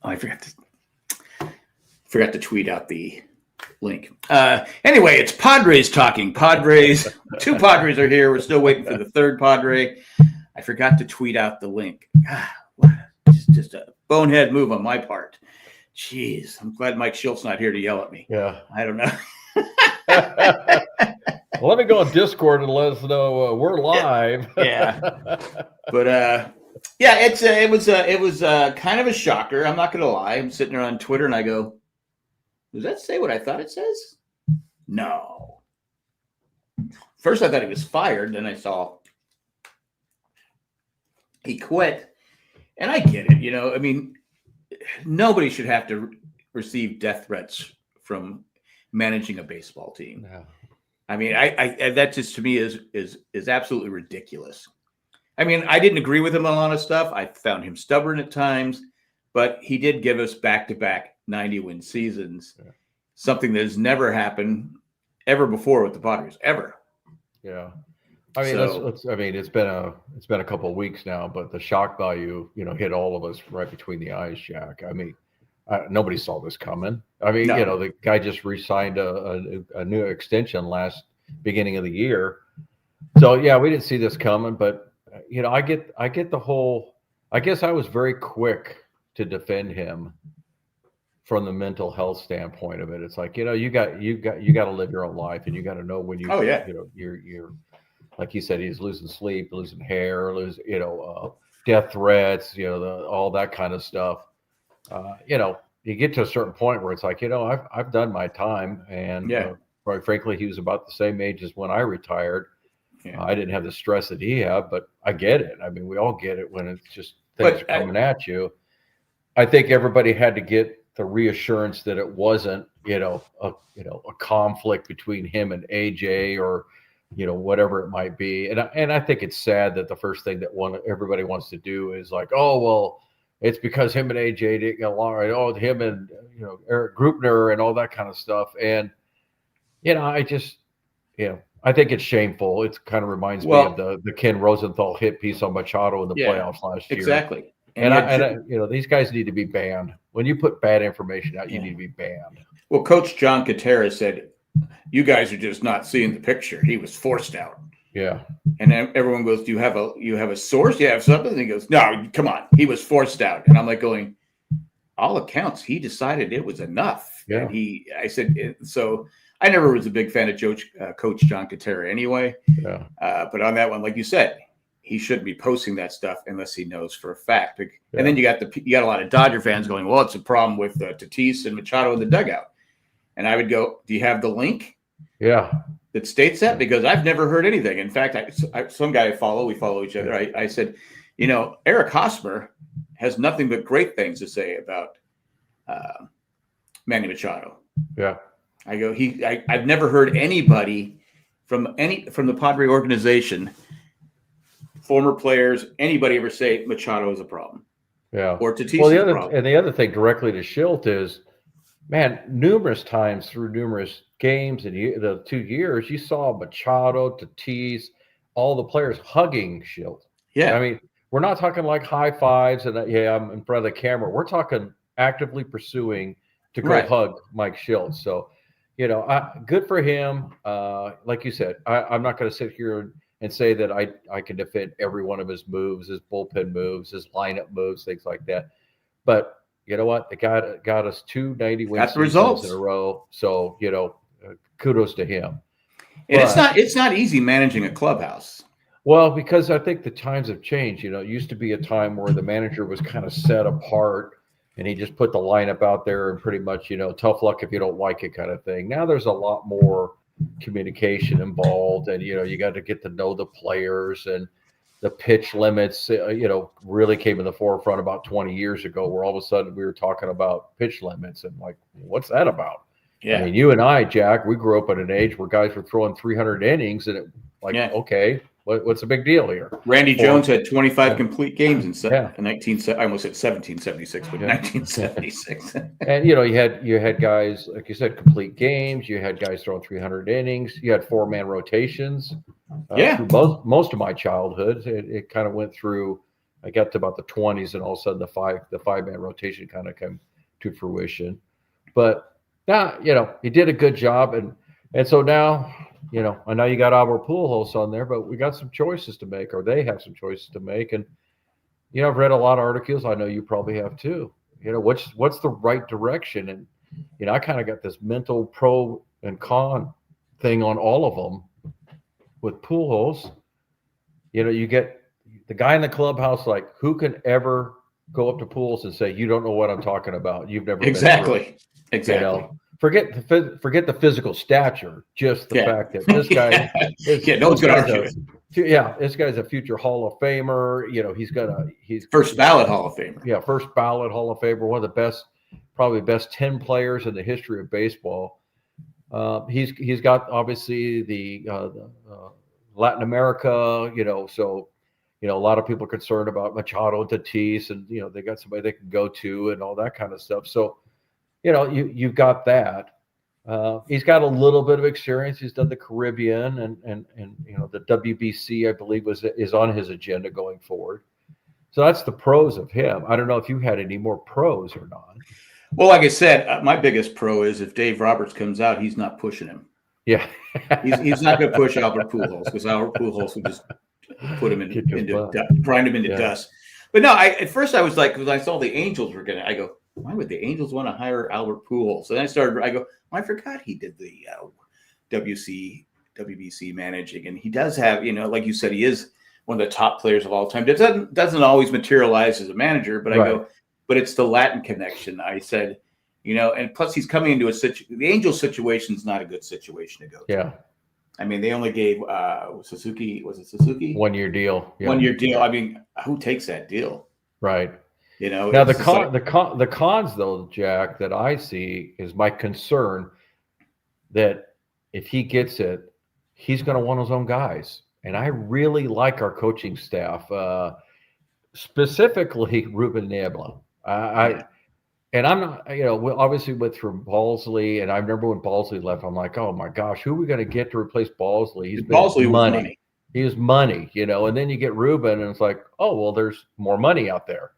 I forgot to tweet out the link. Anyway, it's Padres talking. Padres. 2 Padres are here. We're still waiting for the 3rd Padre. I forgot to tweet out the link. Just a bonehead move on my part. Jeez, I'm glad Mike Schilt's not here to yell at me. Yeah. I don't know. Well, let me go on Discord and let us know we're live. Yeah. But yeah, it was kind of a shocker. I'm not going to lie. I'm sitting there on Twitter and I go, does that say what I thought it says? No. First, I thought he was fired. Then I saw he quit. And I get it. I mean, nobody should have to receive death threats from managing a baseball team. Yeah. I mean, I that just to me is absolutely ridiculous. I mean, I didn't agree with him on a lot of stuff. I found him stubborn at times, but he did give us back-to-back 90-win seasons, something that has never happened ever before with the Padres, ever. Yeah. I mean, it's been a couple of weeks now, but the shock value, hit all of us right between the eyes, Jack. I mean, nobody saw this coming. I mean, No. The guy just re-signed a new extension beginning of the year. So yeah, we didn't see this coming, but I get the whole. I guess I was very quick to defend him from the mental health standpoint of it. It's like you got to live your own life, and you got to know when you. Oh yeah. You're like you said, he's losing sleep, losing hair, death threats, all that kind of stuff. You get to a certain point where it's like, I've done my time, and quite frankly, he was about the same age as when I retired. Yeah. I didn't have the stress that he had, but I get it. I mean, we all get it when it's just things are coming at you. I think everybody had to get the reassurance that it wasn't, a conflict between him and AJ or, whatever it might be. And I think it's sad that the first thing that everybody wants to do is like, oh, well, it's because him and AJ didn't get along, right? Oh, him and, Eric Grupner and all that kind of stuff. And, I think it's shameful. It kind of reminds me of the Ken Rosenthal hit piece on Machado in the playoffs last year. Exactly. And these guys need to be banned. When you put bad information out, you need to be banned. Well, Coach John Gutierrez said, you guys are just not seeing the picture. He was forced out. Yeah. And then everyone goes, do you have a source? You have something? And he goes, no, come on. He was forced out. And I'm like going, all accounts, he decided it was enough. Yeah. And I said, so I never was a big fan of Coach John Gutierrez anyway. Yeah. But on that one, like you said, he shouldn't be posting that stuff unless he knows for a fact. And then you got a lot of Dodger fans going, well, it's a problem with Tatis and Machado in the dugout. And I would go, do you have the link? Yeah. That states that? Because I've never heard anything. In fact, some guy we follow each other. I said, Eric Hosmer has nothing but great things to say about Manny Machado. Yeah. I go, I've never heard anybody from the Padre organization, former players, anybody ever say Machado is a problem. Yeah. Or Tatis is a problem. And the other thing directly to Schilt is, man, numerous times through numerous games and the 2 years, you saw Machado, Tatis, all the players hugging Schilt. Yeah. I mean, we're not talking like high fives and I'm in front of the camera. We're talking actively pursuing to go hug Mike Schilt. So, good for him. Like you said, I'm not going to sit here and say that I can defend every one of his moves, his bullpen moves, his lineup moves, things like that. But you know what? The guy got us 2 90-win seasons in a row. So, kudos to him. And it's not easy managing a clubhouse. Well, because I think the times have changed. It used to be a time where the manager was kind of set apart and he just put the lineup out there and pretty much, tough luck if you don't like it kind of thing. Now there's a lot more communication involved, and you got to get to know the players, and the pitch limits really came in the forefront about 20 years ago, where all of a sudden we were talking about pitch limits and like, what's that about? I mean, you and I, Jack, we grew up at an age where guys were throwing 300 innings, and okay, what's the big deal here? Randy Jones had 25 complete games in I almost said 1776, but 1976. And you had guys, like you said, complete games. You had guys throwing 300 innings. You had 4-man rotations. Through most of my childhood, it kind of went through I got to about the 20s, and all of a sudden the five-man rotation kind of came to fruition. But now, he did a good job, and so now, I know you got Albert Pujols on there, but we got some choices to make, or they have some choices to make. And I've read a lot of articles. I know you probably have too. What's the right direction? And I kind of got this mental pro and con thing on all of them. With Pujols, you get the guy in the clubhouse, like, who can ever go up to Pujols and say, "You don't know what I'm talking about. You've never Exactly. been through." Forget the physical stature, just the fact that this guy no one's going to argue it. This guy's a future Hall of Famer. He's first ballot Hall of Famer. Yeah, first ballot Hall of Famer, one of the probably best 10 players in the history of baseball. He's got obviously the Latin America, so a lot of people are concerned about Machado and Tatis, and they got somebody they can go to and all that kind of stuff. So you've got that. He's got a little bit of experience. He's done the Caribbean and the WBC, I believe, is on his agenda going forward. So that's the pros of him. I don't know if you had any more pros or not. Well, like I said, my biggest pro is if Dave Roberts comes out, he's not pushing him. Yeah, he's not going to push Albert Pujols, because Albert Pujols would just put him grind him into dust. But no, at first I was like, because I saw the Angels were going to, I go, why would the Angels want to hire Albert Pujols? And I go, I forgot he did the WBC managing, and he does have, like you said, he is one of the top players of all time. It doesn't always materialize as a manager, but I go, but it's the Latin connection. I said, and plus he's coming into the Angels situation is not a good situation to go to. Yeah. I mean, they only gave Suzuki, was it Suzuki? 1 year deal. Yeah. 1 year deal. I mean, who takes that deal? Right. Now the cons though, Jack, that I see is my concern that if he gets it, he's going to want his own guys. And I really like our coaching staff, specifically Ruben Niebla. And I'm not, we obviously went through Balsley, and I remember when Balsley left, I'm like, oh my gosh, who are we going to get to replace Balsley? Balsley was money. He was money, and then you get Ruben, and it's like, oh, well, there's more money out there,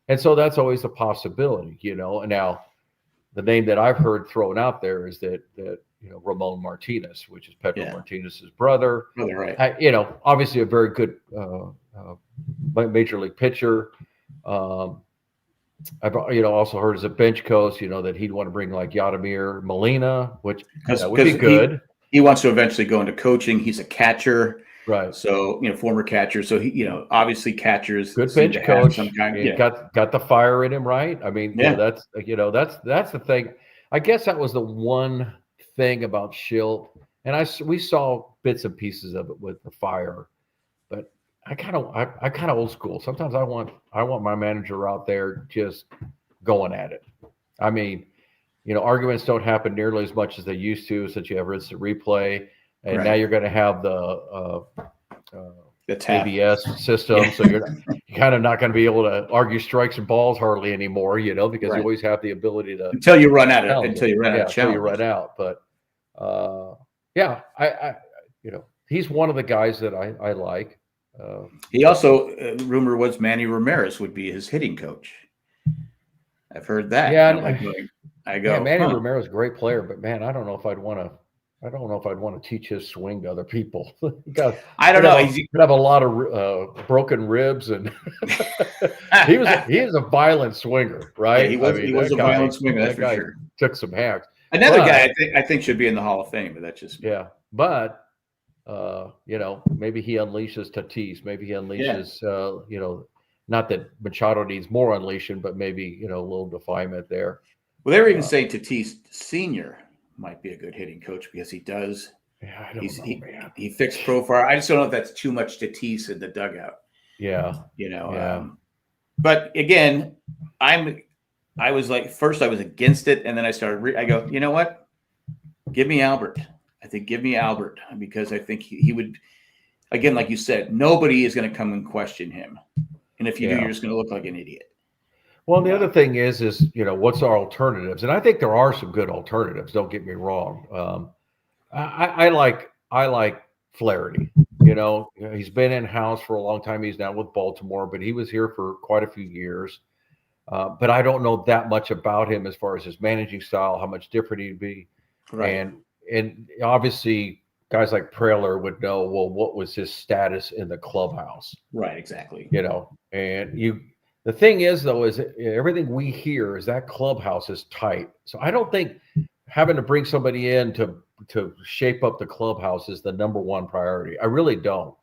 And so that's always a possibility, And now the name that I've heard thrown out there is that Ramon Martinez, which is Pedro Martinez's brother. Right. Obviously a very good major league pitcher. I've also heard as a bench coach, that he'd want to bring like Yadimir Molina, which that would be good. He wants to eventually go into coaching. He's a catcher, right? So former catcher. So he, obviously catchers, good bench coach. Got the fire in him, right? I mean, that's the thing. I guess that was the one thing about Schilt, and we saw bits and pieces of it with the fire, but I kind of old school. Sometimes I want my manager out there just going at it. I mean, arguments don't happen nearly as much as they used to, since you have instant replay, and now you're going to have the ABS system, so you're kind of not going to be able to argue strikes and balls hardly anymore, because you always have the ability to until you run out of But I he's one of the guys that I like. He also, rumor was Manny Ramirez would be his hitting coach. I've heard that. Yeah, Manny Ramirez is a great player, but man, I don't know if I'd want to teach his swing to other people. I don't know. He'd have a lot of broken ribs, and he is a violent swinger, right? Yeah, he was a violent swinger. That's for sure. Took some hacks. Another guy I think should be in the Hall of Fame, but that's just But maybe he unleashes Tatis. Maybe he unleashes, not that Machado needs more unleashing, but maybe, a little defilement there. Well, they were even saying Tatis Sr. might be a good hitting coach because he does. Yeah, I don't know, man. He fixed profile. I just don't know if that's too much Tatis in the dugout. Yeah. But again, I was like, first I was against it, and then I started. I go, you know what? Give me Albert. I think give me Albert, because I think he would. Again, like you said, nobody is going to come and question him, and if you do, you're just going to look like an idiot. Well, the other thing is what's our alternatives? And I think there are some good alternatives. Don't get me wrong. I like Flaherty. You know, he's been in house for a long time. He's now with Baltimore, but he was here for quite a few years. But I don't know that much about him as far as his managing style, how much different he'd be. Right. And obviously guys like Preller would know, well, what was his status in the clubhouse? Right. Exactly. You know, and the thing is though, is everything we hear is that clubhouse is tight. So I don't think having to bring somebody in to shape up the clubhouse is the number one priority. I really don't.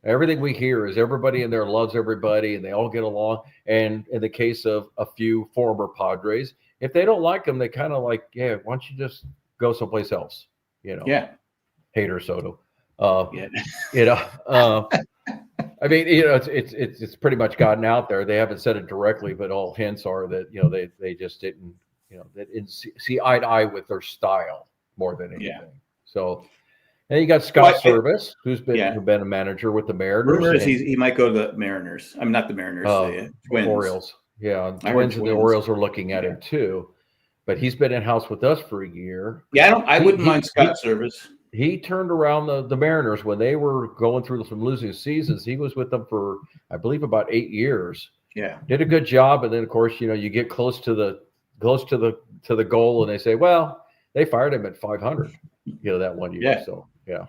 Everything we hear is everybody in there loves everybody and they all get along. And in the case of a few former Padres, if they don't like them, they kind of like, yeah, why don't you just go someplace else? You know, Yeah. Hater Soto. Yeah. You know, I mean, you know, it's pretty much gotten out there. They haven't said it directly, but all hints are that, you know, they just didn't, you know, they didn't see eye to eye with their style more than anything. Yeah. So, and you got Scott Service, who's been a manager with the Mariners. Rumors he might go to the Mariners. I'm not the Mariners, the Twins. Orioles. Yeah, Twins and the Orioles are looking at him too. But he's been in house with us for a year. Yeah, I wouldn't mind Scott Service. He turned around the Mariners when they were going through some losing seasons. He was with them for, I believe, about 8 years. Yeah, did a good job. And then, of course, you know, you get close to the goal, and they say, well, they fired him at 500. You know, that one year. Yeah. So yeah.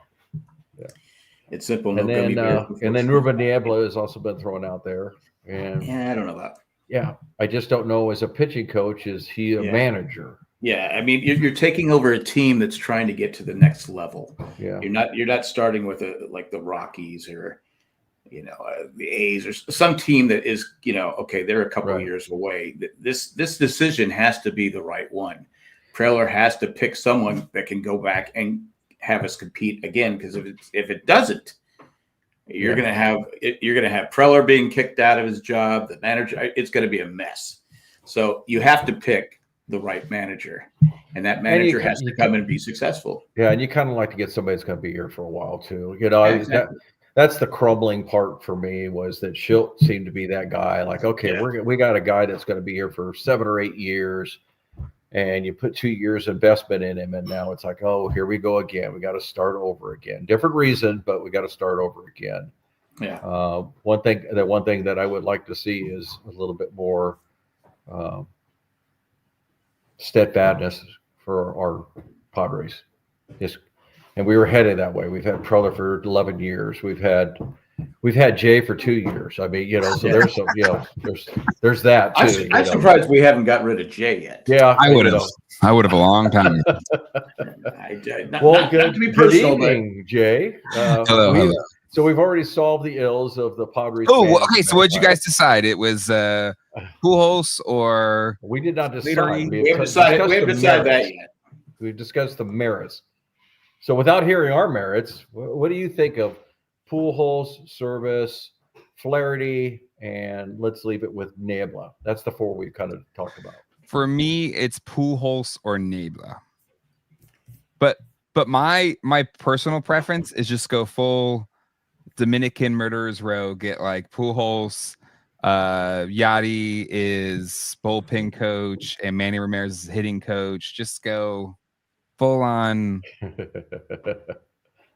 It's simple. And then Ruben Niebla has also been thrown out there. And yeah, I don't know about. Yeah, I just don't know. As a pitching coach, is he a manager? Yeah, I mean, you're taking over a team that's trying to get to the next level. Yeah, you're not starting with like the Rockies or, you know, the A's or some team that is, you know, okay, they're a couple of years away. This decision has to be the right one. Preller has to pick someone that can go back and have us compete again, because if it doesn't, you're gonna have Preller being kicked out of his job. The manager, it's going to be a mess. So you have to pick the right manager, and that manager has to come and be successful. Yeah, and you kind of like to get somebody that's going to be here for a while too. You know, that's the crumbling part for me, was that Schilt seemed to be that guy. Like, okay, we got a guy that's going to be here for 7 or 8 years. And you put 2 years investment in him, and now it's like, oh, here we go again. We got to start over again. Different reason, but we got to start over again. Yeah. One thing that I would like to see is a little bit more steadfastness for our Padres. And we were headed that way. We've had Preller for 11 years. We've had Jay for 2 years. I mean, you know, so there's some, you know, there's that too. I'm surprised we haven't got rid of Jay yet. Yeah, I would have a long time. Well, good evening, Jay. Hello. So we've already solved the ills of the Padres. Oh, okay. So what did you guys decide? It was Pujols or we did not decide. We haven't decided that yet. We've discussed the merits. So without hearing our merits, what do you think of Pujols, Service, Flaherty, and let's leave it with Niebla? That's the 4 we've kind of talked about. For me, it's Pujols or Niebla. But my personal preference is just go full Dominican Murderers Row. Get like Pujols, Yachty is bullpen coach, and Manny Ramirez is hitting coach. Just go full on.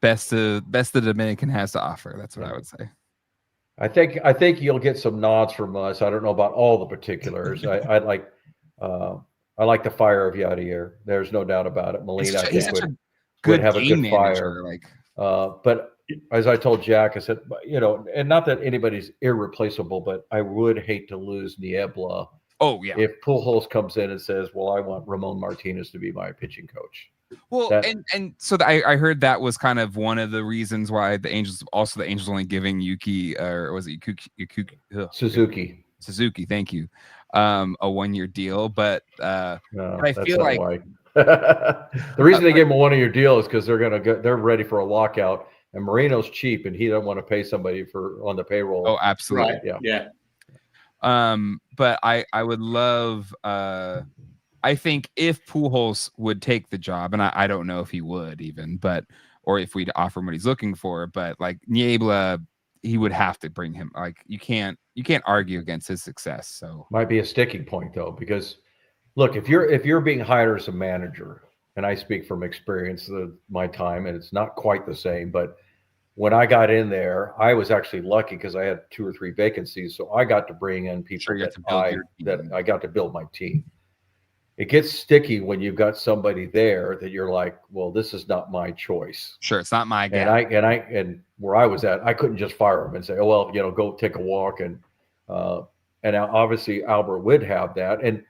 Best the Dominican has to offer. That's what I would say. I think you'll get some nods from us. I don't know about all the particulars. I like the fire of Yadier. There's no doubt about it. Molina, I think, would have a good fire. But as I told Jack, I said, you know, and not that anybody's irreplaceable, but I would hate to lose Niebla. Oh yeah. If Pujols comes in and says, "Well, I want Ramon Martinez to be my pitching coach." Well, so I heard that was kind of one of the reasons why the Angels only giving Yuki, or was it Suzuki, thank you, a 1-year deal. But I feel like the reason they gave him a 1-year deal is because they're ready for a lockout, and Moreno's cheap, and he doesn't want to pay somebody on the payroll. Oh, absolutely, right. Yeah. But I would love. I think if Pujols would take the job, and I don't know if he would even, or if we'd offer him what he's looking for, but like Niebla, he would have to bring him. Like you can't argue against his success. So might be a sticking point though, because look, if you're being hired as a manager, and I speak from experience of my time, and it's not quite the same, but when I got in there, I was actually lucky because I had 2 or 3 vacancies, so I got to bring in people Sure, you have that to build your team. I got to build my team. It gets sticky when you've got somebody there that you're like, well, this is not my choice. Sure, it's not my guy. And where I was at, I couldn't just fire him and say, oh well, go take a walk, and obviously Albert would have that, and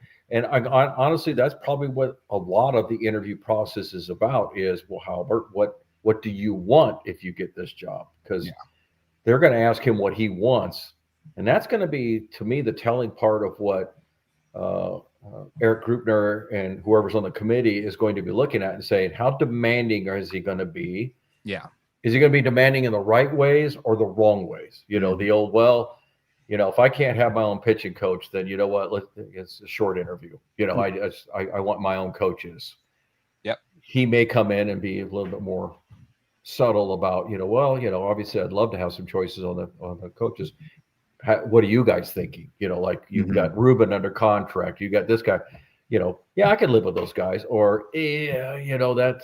honestly, that's probably what a lot of the interview process is about. Is, well, Albert, what do you want if you get this job? Because they're going to ask him what he wants, and that's going to be, to me, the telling part of what Eric Grupner and whoever's on the committee is going to be looking at and saying, how demanding is he going to be? Yeah. Is he going to be demanding in the right ways or the wrong ways? The old, well, if I can't have my own pitching coach, then you know what? It's a short interview. I want my own coaches. Yep. He may come in and be a little bit more subtle about, obviously I'd love to have some choices on the coaches. What are you guys thinking? Like you've got Ruben under contract. You got this guy. I could live with those guys. Or that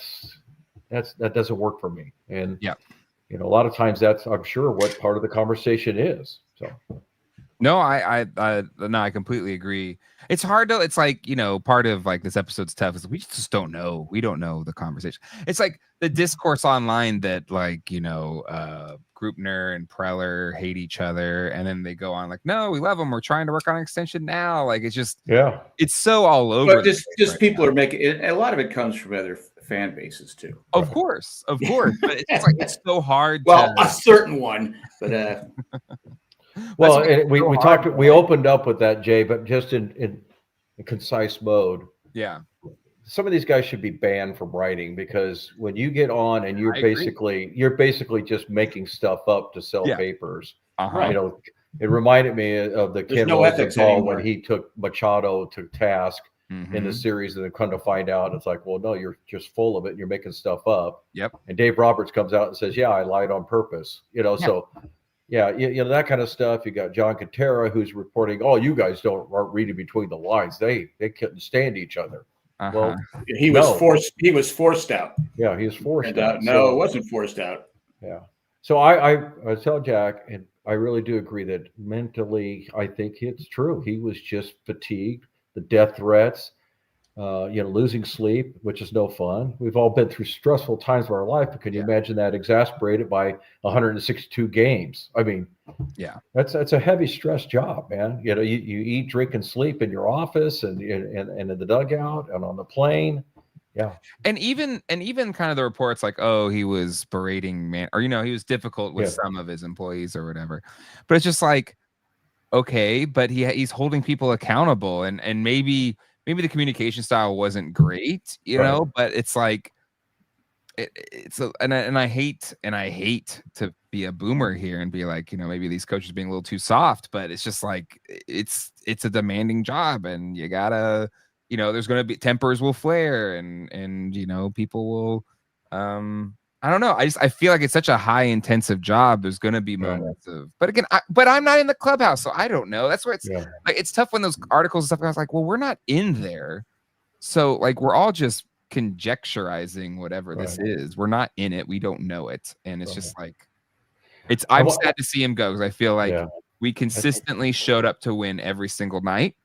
doesn't work for me. And a lot of times that's, I'm sure, what part of the conversation is. So. No, I completely agree. It's hard though. It's like, part of like this episode's tough is we just don't know. We don't know the conversation. It's like the discourse online that like, Grupner and Preller hate each other. And then they go on like, no, we love them. We're trying to work on an extension now. Like, it's just, it's so all over. But just people are making it. A lot of it comes from other fan bases too. Of course. But it's like, it's so hard. Well, a certain one, but, well, we opened up with that, Jay, but just in concise mode. Yeah. Some of these guys should be banned from writing, because when you get on and you're basically just making stuff up to sell papers. It reminded me of the Ken Rosenthal when he took Machado to task in the series, and then come to find out it's like, well, no, you're just full of it and you're making stuff up. Yep. And Dave Roberts comes out and says, yeah, I lied on purpose. So that kind of stuff. You got John Cantera, who's reporting, oh, you guys aren't reading between the lines. They couldn't stand each other. Well, he was forced. He was forced out. Yeah, he was forced out. No, it wasn't forced out. Yeah. So I tell Jack, and I really do agree that mentally, I think it's true. He was just fatigued. The death threats, losing sleep, which is no fun. We've all been through stressful times of our life, but can you imagine that exasperated by 162 games? I mean, that's a heavy stress job, man. You eat, drink, and sleep in your office and in the dugout and on the plane. Yeah. And even kind of the reports like, oh, he was berating or, he was difficult with some of his employees or whatever. But it's just like, okay, but he's holding people accountable, and maybe the communication style wasn't great, but it's like, and I hate to be a boomer here and be like, maybe these coaches being a little too soft, but it's just like, it's a demanding job, and you gotta, there's going to be tempers will flare, and people will, I don't know. I feel like it's such a high intensive job. There's going to be moments of, but again, but I'm not in the clubhouse, so I don't know. That's where it's like, it's tough when those articles and stuff. I was like, well, we're not in there. So like, we're all just conjecturizing whatever this is. We're not in it. We don't know it. And it's just like, I'm sad to see him go, because I feel like we consistently showed up to win every single night.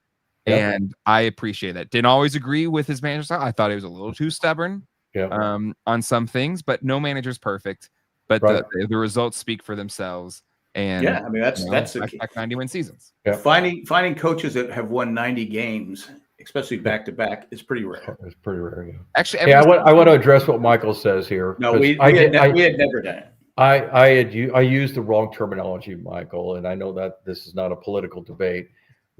And I appreciate that. Didn't always agree with his manager style. I thought he was a little too stubborn on some things, but no manager's perfect. But the results speak for themselves. And I mean, that's back 90-win seasons. Yeah. Finding coaches that have won 90 games, especially back to back, is pretty rare. It's pretty rare. Yeah. Actually, I want to address what Michael says here. No, we had never done it. I used the wrong terminology, Michael, and I know that this is not a political debate.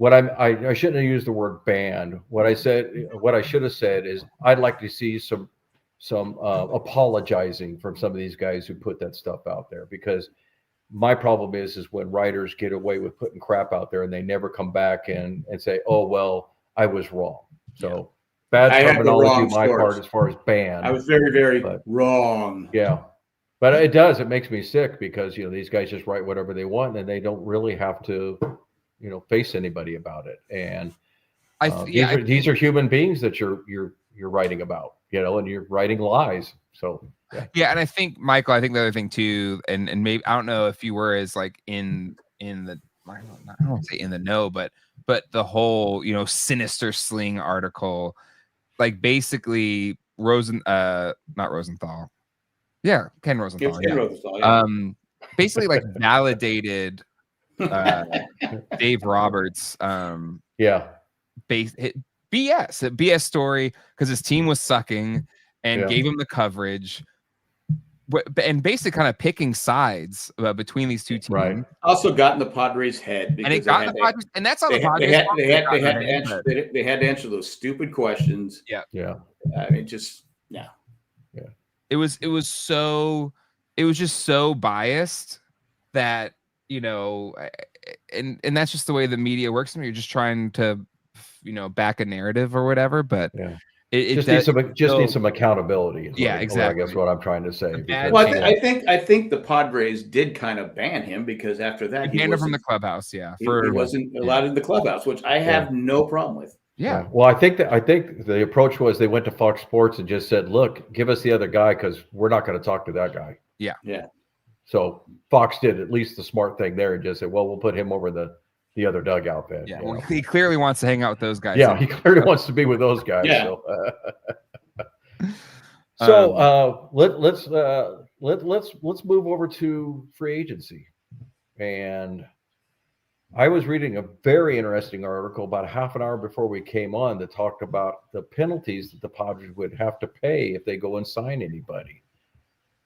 I shouldn't have used the word banned. What I should have said is, I'd like to see some apologizing from some of these guys who put that stuff out there, because my problem is when writers get away with putting crap out there and they never come back and say, oh, well, I was wrong. So bad terminology on my part as far as banned. I was very, very wrong. Yeah. But it makes me sick, because, these guys just write whatever they want and they don't really have to, face anybody about it. And these are human beings that you're you're writing about, and you're writing lies. So yeah, and I think Michael, I think the other thing too, and maybe I don't know if you were as like in the I don't want to say in the know, but the whole sinister sling article, like basically not Rosenthal, yeah, Ken Rosenthal, Ken yeah, Rosenthal, yeah. basically like validated Dave Roberts yeah, BS story because his team was sucking and gave him the coverage. And basically kind of picking sides between these two teams. Right. Also got in the Padres' head because and it got in the Padres, and that's how the Padres they had to answer those stupid questions. Yeah. I mean, just yeah. It was just so biased that and that's just the way the media works. You're just trying to back a narrative or whatever, but yeah. It just needs some accountability. Exactly. I guess what I'm trying to say. Well, I think the Padres did kind of ban him because after that he banned him from the clubhouse. Yeah, he wasn't allowed in the clubhouse, which I have no problem with. Yeah. Well, I think the approach was they went to Fox Sports and just said, "Look, give us the other guy because we're not going to talk to that guy." Yeah. Yeah. So Fox did at least the smart thing there and just said, "Well, we'll put him over the other dugout then." Yeah. Well, he clearly wants to hang out with those guys. Yeah, he clearly wants to be with those guys. Yeah. So let's move over to free agency. And I was reading a very interesting article about half an hour before we came on that talked about the penalties that the Padres would have to pay if they go and sign anybody.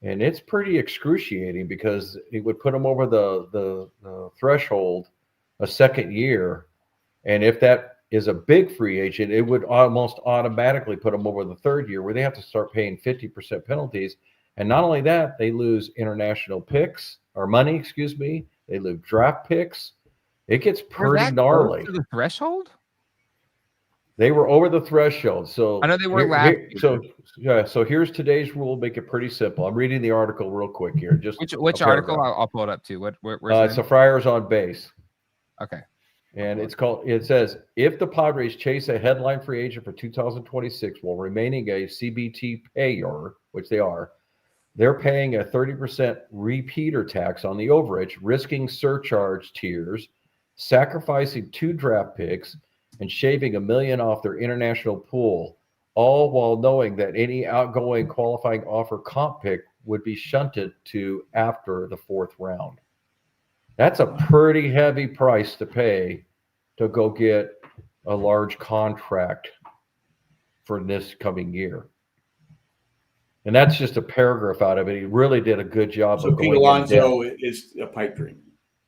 And it's pretty excruciating because it would put them over the threshold a second year. And if that is a big free agent, it would almost automatically put them over the third year where they have to start paying 50% penalties. And not only that, they lose international picks or money, excuse me. They lose draft picks. It gets pretty gnarly. To the threshold? They were over the threshold. So I know they were last year. So here's today's rule. Make it pretty simple. I'm reading the article real quick here. Just which article? I'll pull it up too. It's the Friars on Base. Okay. And it says, if the Padres chase a headline free agent for 2026 while remaining a CBT payer, which they are, they're paying a 30% repeater tax on the overage, risking surcharge tiers, sacrificing 2 draft picks, and shaving $1 million off their international pool, all while knowing that any outgoing qualifying offer comp pick would be shunted to after the 4th round. That's a pretty heavy price to pay to go get a large contract for this coming year. And that's just a paragraph out of it. He really did a good job. So Pete Alonso is a pipe dream.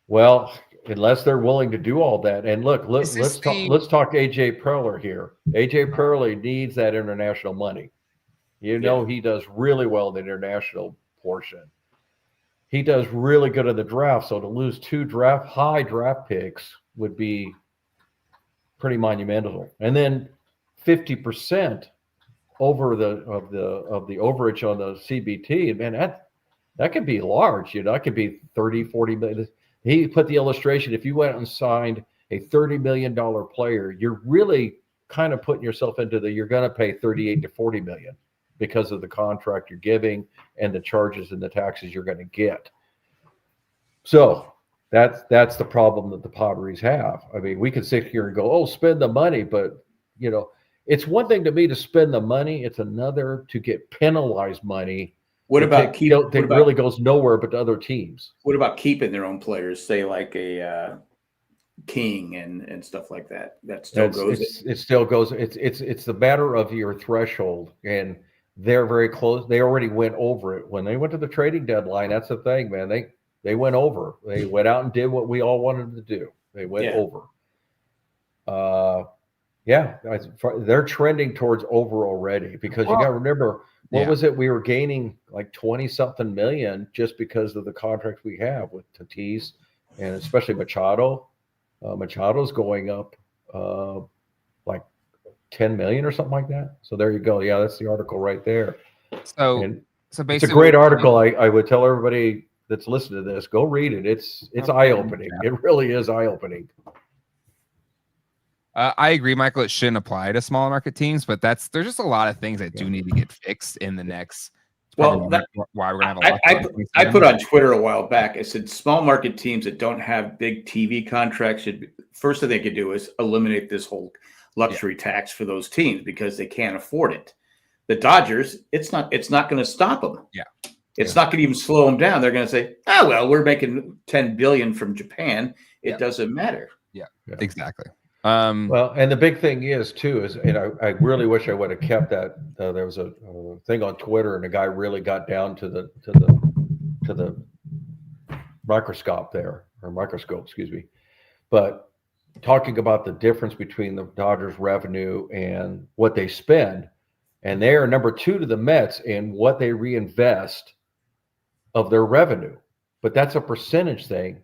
Well, unless they're willing to do all that. And look, let's talk AJ Preller here. AJ Preller needs that international money. He does really well in the international portion. He does really good in the draft. So to lose 2 high draft picks would be pretty monumental. And then 50% over the overage on the CBT, man, that could be large. That could be 30, 40 million. He put the illustration, if you went and signed a $30 million player, you're really kind of putting yourself into you're going to pay 38 to 40 million because of the contract you're giving and the charges and the taxes you're going to get. So that's the problem that the Padres have. I mean, we could sit here and go, spend the money, but it's one thing to me to spend the money. It's another to get penalized money. What about really goes nowhere but to other teams. What about keeping their own players, say like a King and stuff like that? That still goes. It still goes. It's the matter of your threshold, and they're very close. They already went over it when they went to the trading deadline. That's the thing, man. They went over. They went out and did what we all wanted to do. They went over. They're trending towards over already because you got to remember what was it? We were gaining like 20-something million just because of the contract we have with Tatis and especially Machado. Machado's going up like 10 million or something like that. So there you go. Yeah, that's the article right there. So basically, it's a great article. I would tell everybody that's listening to this, go read it. It's eye-opening. It really is eye-opening. I agree, Michael. It shouldn't apply to smaller market teams, but there's just a lot of things that do need to get fixed in the next. Well, Why we're gonna have a lot. I put on Twitter a while back. I said small market teams that don't have big TV contracts first thing they could do is eliminate this whole luxury tax for those teams because they can't afford it. The Dodgers, it's not going to stop them. Yeah, it's not going to even slow them down. They're going to say, "Oh well, we're making $10 billion from Japan. It doesn't matter." Yeah, exactly. Well, and the big thing is too is, and I really wish I would have kept that. There was a thing on Twitter, and a guy really got down to the microscope, excuse me. But talking about the difference between the Dodgers' revenue and what they spend, and they are number 2 to the Mets in what they reinvest of their revenue. But that's a percentage thing.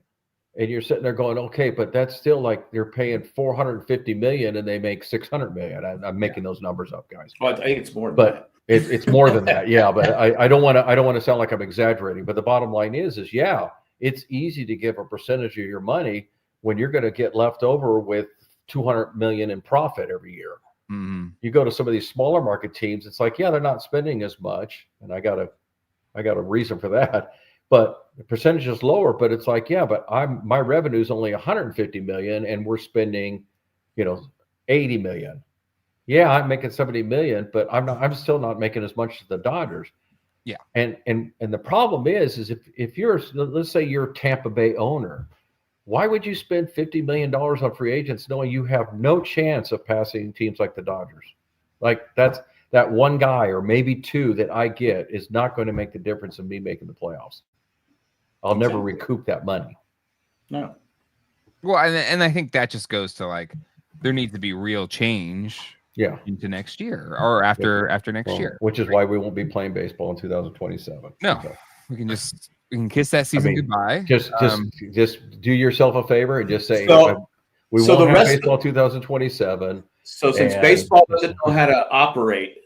And you're sitting there going, okay, but that's still like they're paying $450 million and they make $600 million. I'm making those numbers up, guys. Well, I think it's more than that. It's more than that. Yeah. But I don't want to sound like I'm exaggerating, but the bottom line is it's easy to give a percentage of your money when you're going to get left over with $200 million in profit every year. Mm-hmm. You go to some of these smaller market teams, it's like, they're not spending as much. And I got a reason for that. But the percentage is lower, but it's like, but my revenue is only 150 million and we're spending, 80 million. Yeah, I'm making 70 million, but I'm still not making as much as the Dodgers. Yeah. And the problem is if you're, let's say you're a Tampa Bay owner, why would you spend $50 million on free agents knowing you have no chance of passing teams like the Dodgers? Like that one guy or maybe two that I get is not going to make the difference in me making the playoffs. I'll never recoup that money. No. Well, and I think that just goes to like there needs to be real change. Yeah. Into next year or after next year, which is why we won't be playing baseball in 2027. No, so. we can kiss that season goodbye. Just do yourself a favor and just say we won't have baseball 2027. So since baseball doesn't know how to operate,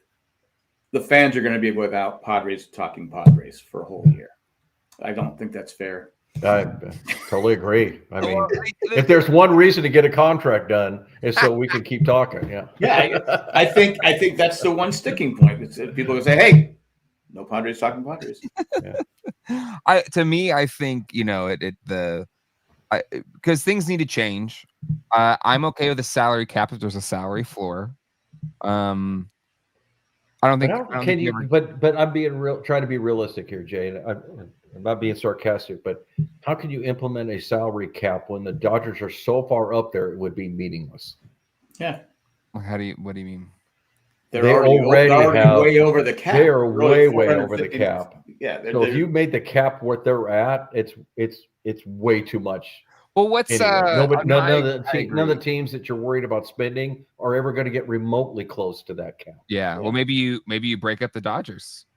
the fans are going to be without talking Padres for a whole year. I don't think that's fair. I totally agree. I mean, if there's one reason to get a contract done, is so we can keep talking. Yeah. Yeah. I think that's the one sticking point. People can say, "Hey, no Padres talking Padres." Yeah. To me, I think because things need to change. I'm okay with a salary cap if there's a salary floor. I don't think. But I'm being trying to be realistic here, Jay. I'm not being sarcastic, but how can you implement a salary cap when the Dodgers are so far up there? It would be meaningless. Yeah. What do you mean? They're already way over the cap. They are way over the cap. Yeah. So if you made the cap what they're at, it's way too much. Well, what's anyway, none of the teams that you're worried about spending are ever going to get remotely close to that cap. Yeah. Well, maybe you break up the Dodgers.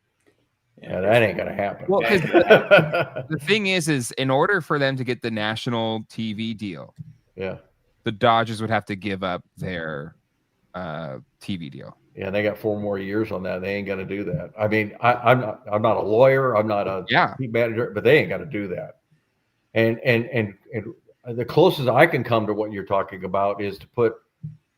Yeah, that ain't gonna happen. Well, the thing is in order for them to get the national TV deal, the Dodgers would have to give up their TV deal. Yeah, they got 4 more years on that. They ain't gonna do that. I mean, I'm not a lawyer. I'm not a team manager, but they ain't gonna do that. And the closest I can come to what you're talking about is to put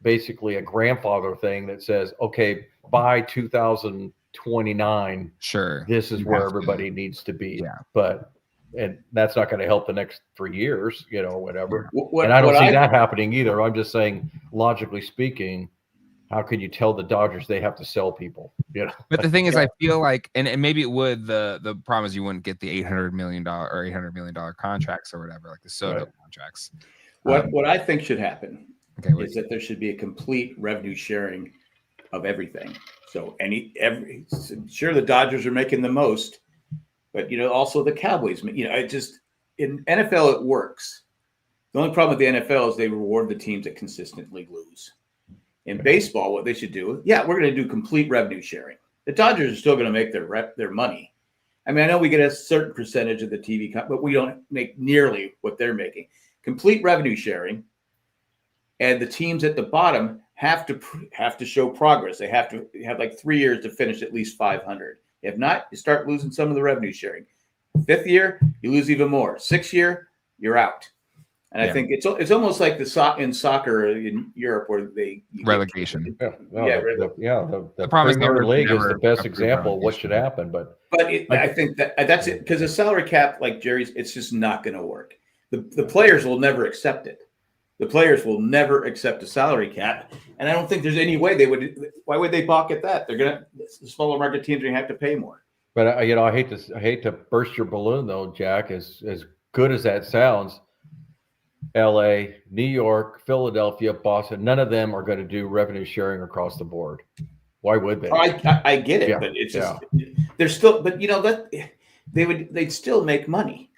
basically a grandfather thing that says, okay, by 2029, sure, this is where everybody needs to be. And that's not going to help the next 3 years, whatever. And I don't see that happening either. I'm just saying, logically speaking, how can you tell the Dodgers they have to sell people? But the thing is, I feel like, and maybe it would. The problem is you wouldn't get the $800 million contracts or whatever, like the Soto contracts. What I think should happen is that there should be a complete revenue sharing of everything. So sure, the Dodgers are making the most, but also the Cowboys. In NFL it works. The only problem with the NFL is they reward the teams that consistently lose. In baseball, what they should do, we're going to do complete revenue sharing. The Dodgers are still going to make their money. I mean, I know we get a certain percentage of the TV, but we don't make nearly what they're making. Complete revenue sharing, and the teams at the bottom have to show progress. They have to have like 3 years to finish at least 500. If not, you start losing some of the revenue sharing. 5th year, you lose even more. 6th year, you're out. And I think it's almost like in soccer in Europe where relegation. The problem is Premier League is the never best approved example of what should happen. But I think that's it, because a salary cap like Jerry's, it's just not going to work. The players will never accept it. The players will never accept a salary cap, and I don't think there's any way they would. Why would they balk at that? The smaller market teams are going to have to pay more. But I hate to burst your balloon though, Jack. As good as that sounds, L.A., New York, Philadelphia, Boston, none of them are going to do revenue sharing across the board. Why would they? I get it, but it's just they're still. But they'd still make money.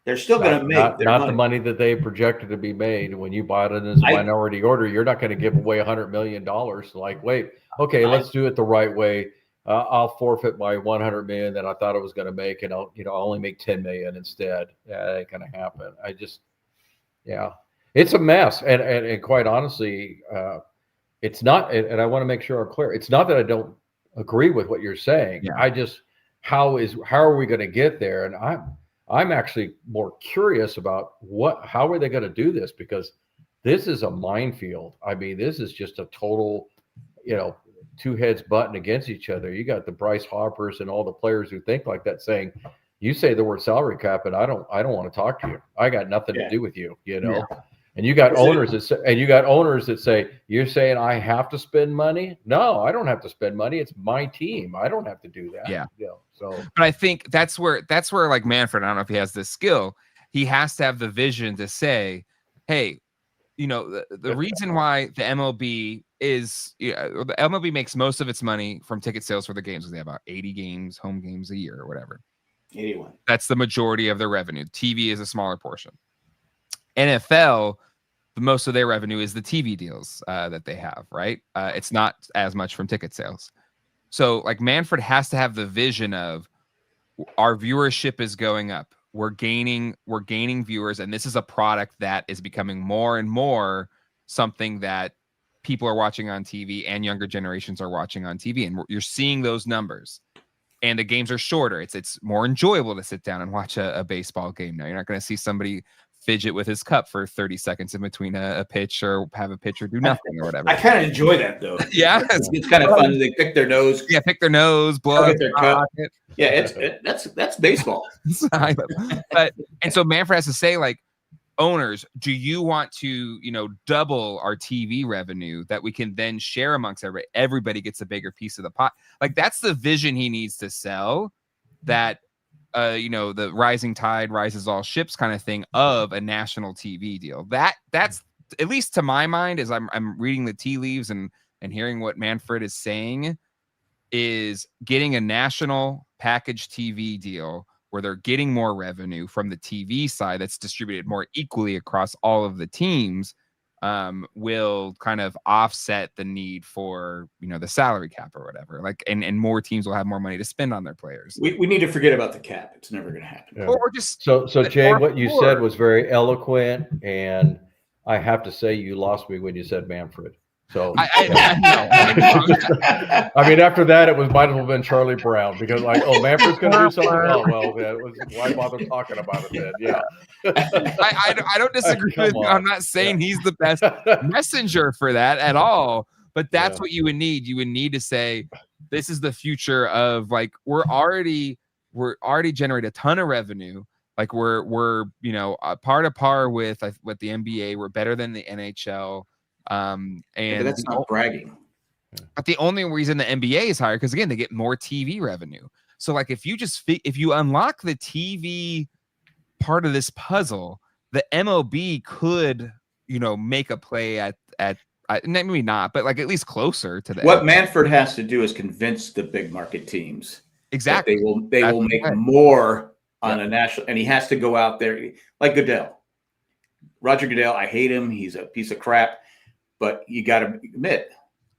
They're still going to make not the money that they projected to be made when you bought it as a minority order. You're not going to give away $100 million. Like, wait, okay, let's do it the right way. I'll forfeit my $100 million that I thought I was going to make, and I'll only make $10 million instead. That ain't going to happen. It's a mess, and quite honestly, it's not. And I want to make sure I'm clear. It's not that I don't agree with what you're saying. Yeah. I just how are we going to get there? And I'm actually more curious about how are they going to do this, because this is a minefield. I mean, this is just a total, two heads butting against each other. You got the Bryce Harpers and all the players who think like that saying, you say the word salary cap and I don't want to talk to you. I got nothing to do with you, Yeah. And you got owners that say, you're saying I have to spend money? No, I don't have to spend money. It's my team. I don't have to do that. Yeah. So, but I think that's where like Manfred, I don't know if he has this skill. He has to have the vision to say, hey, the reason why the MLB is, the MLB makes most of its money from ticket sales for the games, because they have about 80 games, home games a year or whatever. 81. That's the majority of their revenue. TV is a smaller portion. NFL, the most of their revenue is the TV deals that they have, right? It's not as much from ticket sales. So like Manfred has to have the vision of our viewership is going up. We're gaining viewers, and this is a product that is becoming more and more something that people are watching on TV and younger generations are watching on TV. And you're seeing those numbers. And the games are shorter. It's more enjoyable to sit down and watch a baseball game now. You're not going to see somebody fidget with his cup for 30 seconds in between a pitch, or have a pitcher do nothing or whatever. I kind of enjoy that though. Yeah, it's kind of fun. They pick their nose. Yeah, pick their nose, blow out their cup. Yeah, that's baseball. But and so Manfred has to say, like, owners, do you want to double our TV revenue that we can then share amongst everybody? Everybody gets a bigger piece of the pot. Like, that's the vision he needs to sell. That the rising tide rises all ships kind of thing of a national TV deal. That's at least to my mind, as I'm reading the tea leaves and hearing what Manfred is saying, is getting a national package TV deal where they're getting more revenue from the TV side that's distributed more equally across all of the teams, will kind of offset the need for the salary cap or whatever. Like, and more teams will have more money to spend on their players. We need to forget about the cap. It's never going to happen. Yeah. Or just so Jay, what you said was very eloquent, and I have to say you lost me when you said Manfred. So I mean, after that, it might as well have been Charlie Brown, because Manfred's going to do something. Oh well, why bother talking about it then? Yeah, I don't disagree with you. I'm not saying he's the best messenger for that at all, but that's what you would need. You would need to say, this is the future of, like, we're already generating a ton of revenue. Like we're par to par with the NBA. We're better than the NHL. And that's not bragging. But the only reason the NBA is higher, because again, they get more TV revenue. So like, if you unlock the TV part of this puzzle, the MLB could make a play at maybe not, but like at least closer to that. What Manfred has to do is convince the big market teams exactly they will make more on a national, and he has to go out there like Goodell. Roger Goodell, I hate him. He's a piece of crap. But you got to admit,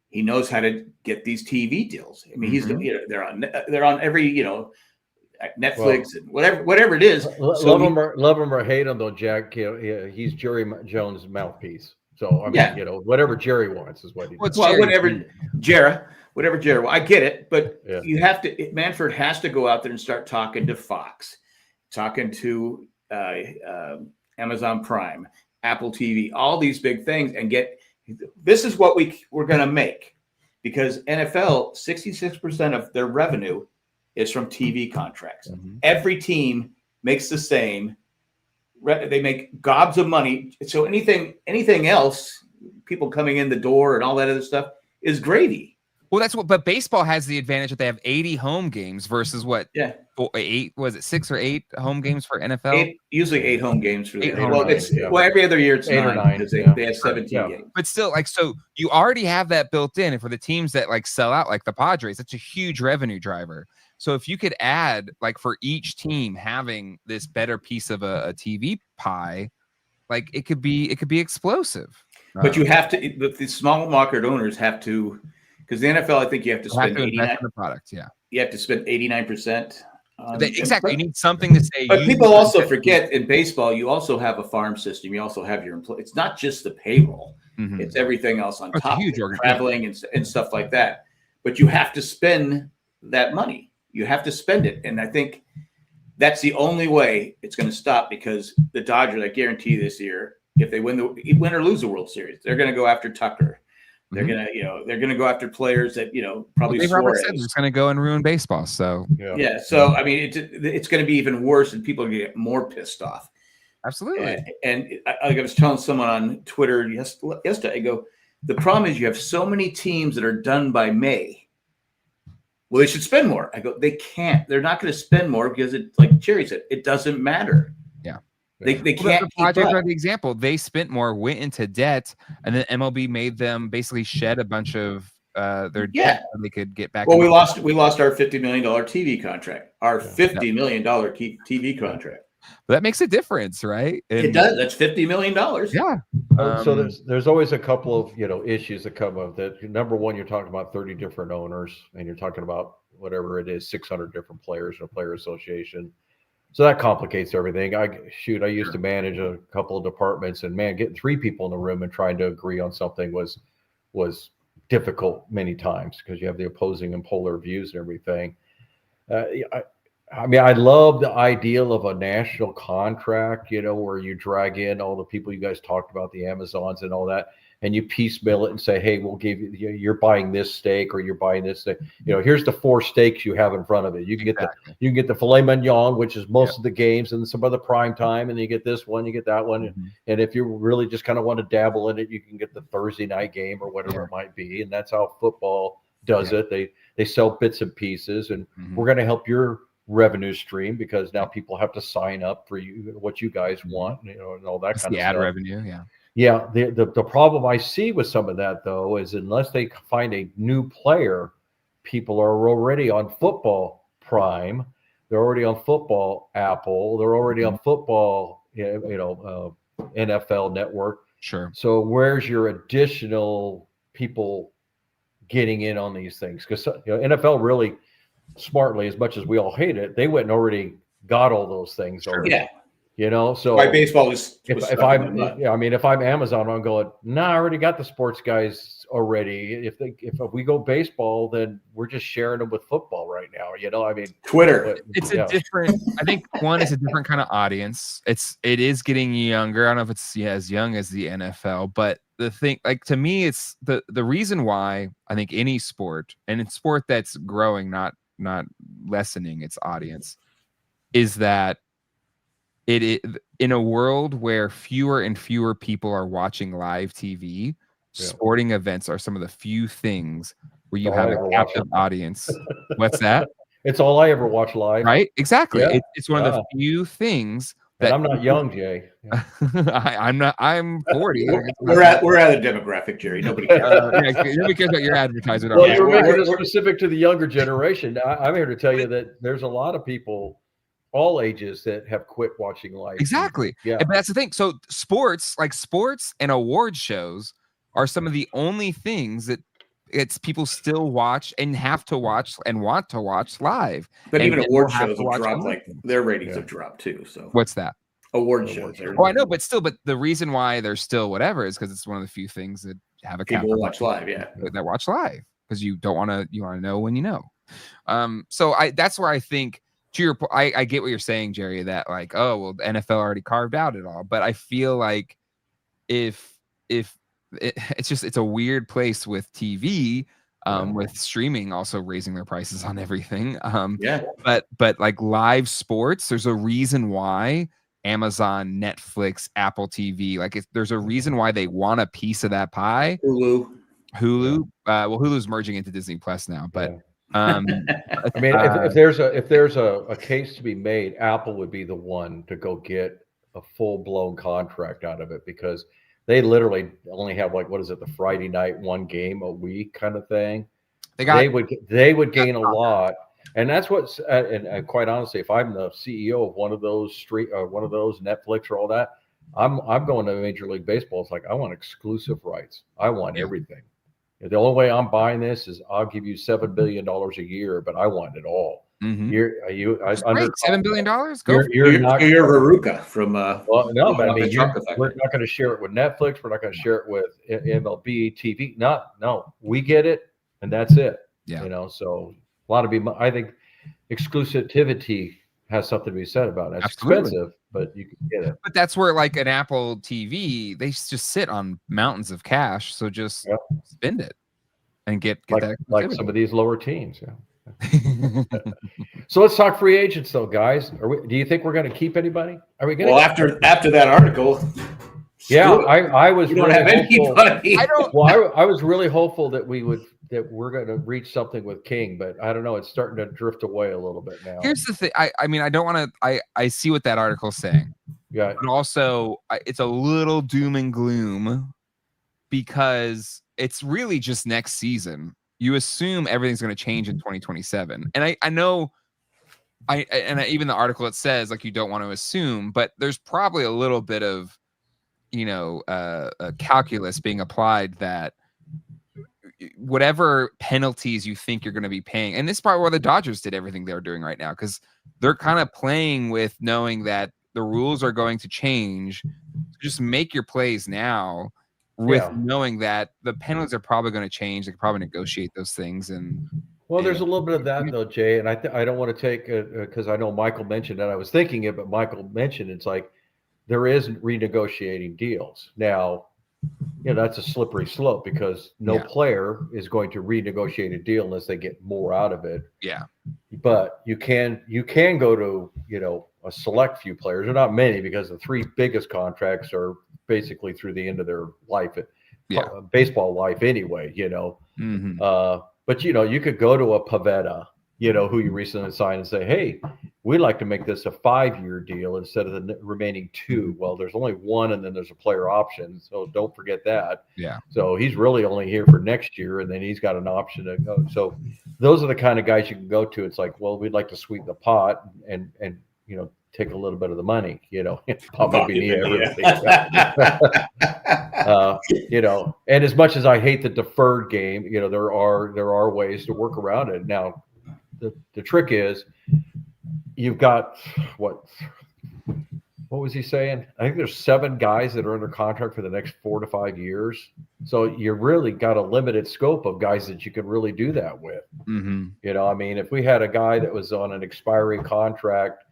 he knows how to get these TV deals. I mean, he's they're on every Netflix and whatever it is. Love him or hate him though, Jack. He's Jerry Jones' mouthpiece. So I mean, whatever Jerry wants is what he does. Well, whatever Jerry. Well, I get it, but you have to. Manfred has to go out there and start talking to Fox, talking to Amazon Prime, Apple TV, all these big things, and this is what we're going to make, because NFL 66% of their revenue is from TV contracts. Every team makes the same. They make gobs of money. So anything else, people coming in the door and all that other stuff, is gravy. Well, but baseball has the advantage that they have 80 home games versus what? Yeah. 8, was it 6 or 8 home games for NFL? Usually 8 home games for the NFL. Well, every other year it's 8 or 9 9 because they have 17 games. But still, like, so you already have that built in, and for the teams that like sell out, like the Padres, that's a huge revenue driver. So if you could add, like, for each team having this better piece of a TV pie, like it could be But explosive. you have to. The small market owners have to. Because the NFL, I think you have to spend 89 the product. Yeah, you have to spend 89%. Exactly. You need something to say. But people also forget in baseball, you also have a farm system. You also have your employees. It's not just the payroll; it's everything else on top, huge traveling and stuff like that. But you have to spend that money. You have to spend it, and I think that's the only way it's going to stop. Because the Dodgers, I guarantee this year, if they win or lose the World Series, they're going to go after Tucker. They're gonna go after players that probably Suarez. They're just gonna go and ruin baseball. So So I mean, it's going to be even worse, and people are going to get more pissed off. Absolutely. And I was telling someone on Twitter yesterday, I go, the problem is you have so many teams that are done by May. Well, they should spend more. I go, they can't. They're not going to spend more because like Jerry said, it doesn't matter. They can't. The Padres are the example. They spent more, went into debt, and then MLB made them basically shed a bunch of their debt so they could get back. Well, we lost our $50 million TV contract, our $50 million TV contract. But that makes a difference, right? It does. That's $50 million. Yeah. So there's always a couple of issues that come up. That number one, you're talking about 30 different owners, and you're talking about whatever it is, 600 different players in a player association. So that complicates everything. I used to manage a couple of departments, and man, getting 3 people in the room and trying to agree on something was difficult many times because you have the opposing and polar views and everything. I mean, I love the ideal of a national contract, where you drag in all the people you guys talked about, the Amazons and all that, and you piecemeal it and say, hey, we'll give you, you're buying this steak or you're buying this steak. Here's the 4 steaks you have in front of it. You can get the filet mignon, which is most of the games, and some other prime time, and you get this one, you get that one. And if you really just kind of want to dabble in it, you can get the Thursday night game or whatever it might be. And that's how football does it. They sell bits and pieces, and we're going to help your revenue stream because now people have to sign up for what you guys want, and all that kind of ad stuff. revenue. Yeah. The problem I see with some of that, though, is unless they find a new player, people are already on football Prime. They're already on football Apple. They're already on football, NFL Network. Sure. So where's your additional people getting in on these things? Because NFL really smartly, as much as we all hate it, they went and already got all those things already. Yeah. So why baseball was if I'm Amazon, I'm going, I already got the sports guys already. If we go baseball, then we're just sharing them with football right now. I mean, Twitter. It's a different. I think one is a different kind of audience. It is getting younger. I don't know if it's as young as the NFL, but the thing, like, to me, it's the reason why I think any sport, and it's sport that's growing, not lessening its audience, is that it in a world where fewer and fewer people are watching live TV, sporting events are some of the few things where you have a captive audience. What's that? It's all I ever watch live. Right? Exactly. Yeah. It's one of the few things that I'm not young, Jay. Yeah. I'm not. I'm 40. We're out of demographic, Jerry. Nobody cares. Nobody cares about your advertisement. Well, you're making it specific to the younger generation. I'm here to tell you that there's a lot of people, all ages, that have quit watching live. Exactly. Yeah. But that's the thing. So sports and award shows are some of the only things that people still watch and have to watch and want to watch live. But and even award shows have have dropped, like their ratings have dropped too. So what's that? Award shows. Oh, I know, but the reason why they're still whatever is because it's one of the few things that have a people watch live. That watch live because you want to know when you know. So that's where I think, to your point, I get what you're saying, Jerry, that like, oh, well, the NFL already carved out it all. But I feel like if it's a weird place with TV, with streaming also raising their prices on everything. Yeah. But like live sports, there's a reason why Amazon, Netflix, Apple TV, like there's a reason why they want a piece of that pie. Hulu. Well, Hulu's merging into Disney Plus now, but I mean, if there's a case to be made, Apple would be the one to go get a full-blown contract out of it, because they literally only have, like, what is it, the Friday night one game a week kind of thing. They would gain a lot, and that's what's and quite honestly, if I'm the CEO of one of those Netflix or all that, I'm going to Major League Baseball. It's like, I want exclusive rights. I want everything. The only way I'm buying this is I'll give you $7 billion a year, but I want it all. Under $7 billion? You're Veruca from well, no, but I mean, Chocolate we're not going to share it with Netflix. We're not going to share it with MLB TV. No, we get it, and that's it. Yeah. You know, so a lot of I think exclusivity has something to be said about it. It's expensive, but you can get it. But that's where, like, an Apple TV, they just sit on mountains of cash. So just spend it and get that. Like some of these lower teams. Yeah. So let's talk free agents, though, guys. Do you think we're going to keep anybody? Are we going? Well, after that article. Yeah, I was. You don't have anybody. I was really hopeful that we're going to reach something with King, but I don't know. It's starting to drift away a little bit now. Here's the thing. I mean, I don't want to. I see what that article's saying. Yeah. But also, it's a little doom and gloom, because it's really just next season. You assume everything's going to change in 2027, and I know. Even the article, it says, like, you don't want to assume, but there's probably a little bit of, calculus being applied that whatever penalties you think you're going to be paying, and this is probably why the Dodgers did everything they're doing right now, because they're kind of playing with knowing that the rules are going to change. Just make your plays now with knowing that the penalties are probably going to change. They can probably negotiate those things. Well, there's a little bit of that, though, Jay, and I don't want to take because I know Michael mentioned that. I was thinking it, but Michael mentioned it's like there is renegotiating deals. Now, that's a slippery slope, because no player is going to renegotiate a deal unless they get more out of it. Yeah. But you can go to, a select few players. There are not many, because the three biggest contracts are basically through the end of their life, baseball life anyway, But, you could go to a Pavetta, who you recently signed, and say, hey, we'd like to make this a 5-year deal instead of the remaining 2. Well, there's only 1, and then there's a player option. So don't forget that. Yeah. So he's really only here for next year, and then he's got an option to go. So those are the kind of guys you can go to. It's like, well, we'd like to sweeten the pot and take a little bit of the money, probably need everything. And as much as I hate the deferred game, there are ways to work around it. Now, the trick is you've got what was he saying? I think there's 7 guys that are under contract for the next 4 to 5 years. So you really got a limited scope of guys that you can really do that with. Mm-hmm. I mean, if we had a guy that was on an expiring contract,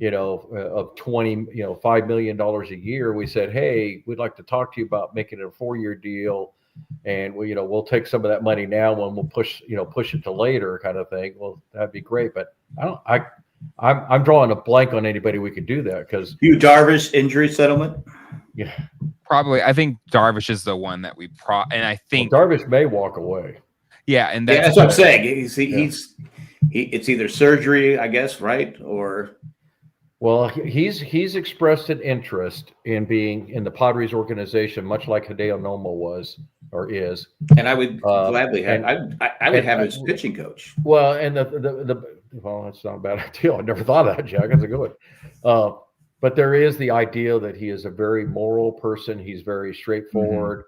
of $5 million a year, we said, hey, we'd like to talk to you about making it a 4-year deal, and we'll take some of that money now and we'll push it to later, kind of thing. Well, that'd be great, but I'm drawing a blank on anybody we could do that, because Darvish injury settlement. Yeah, probably. I think Darvish is the one that and I think Darvish may walk away. Yeah, and that's what I'm saying. It's either surgery, I guess, right, or. Well, he's expressed an interest in being in the Padres organization, much like Hideo Nomo was or is. And I would gladly have. I would have his pitching coach. Well, and well, that's not a bad idea. I never thought of that, Jack. That's a good one. But there is the idea that he is a very moral person. He's very straightforward.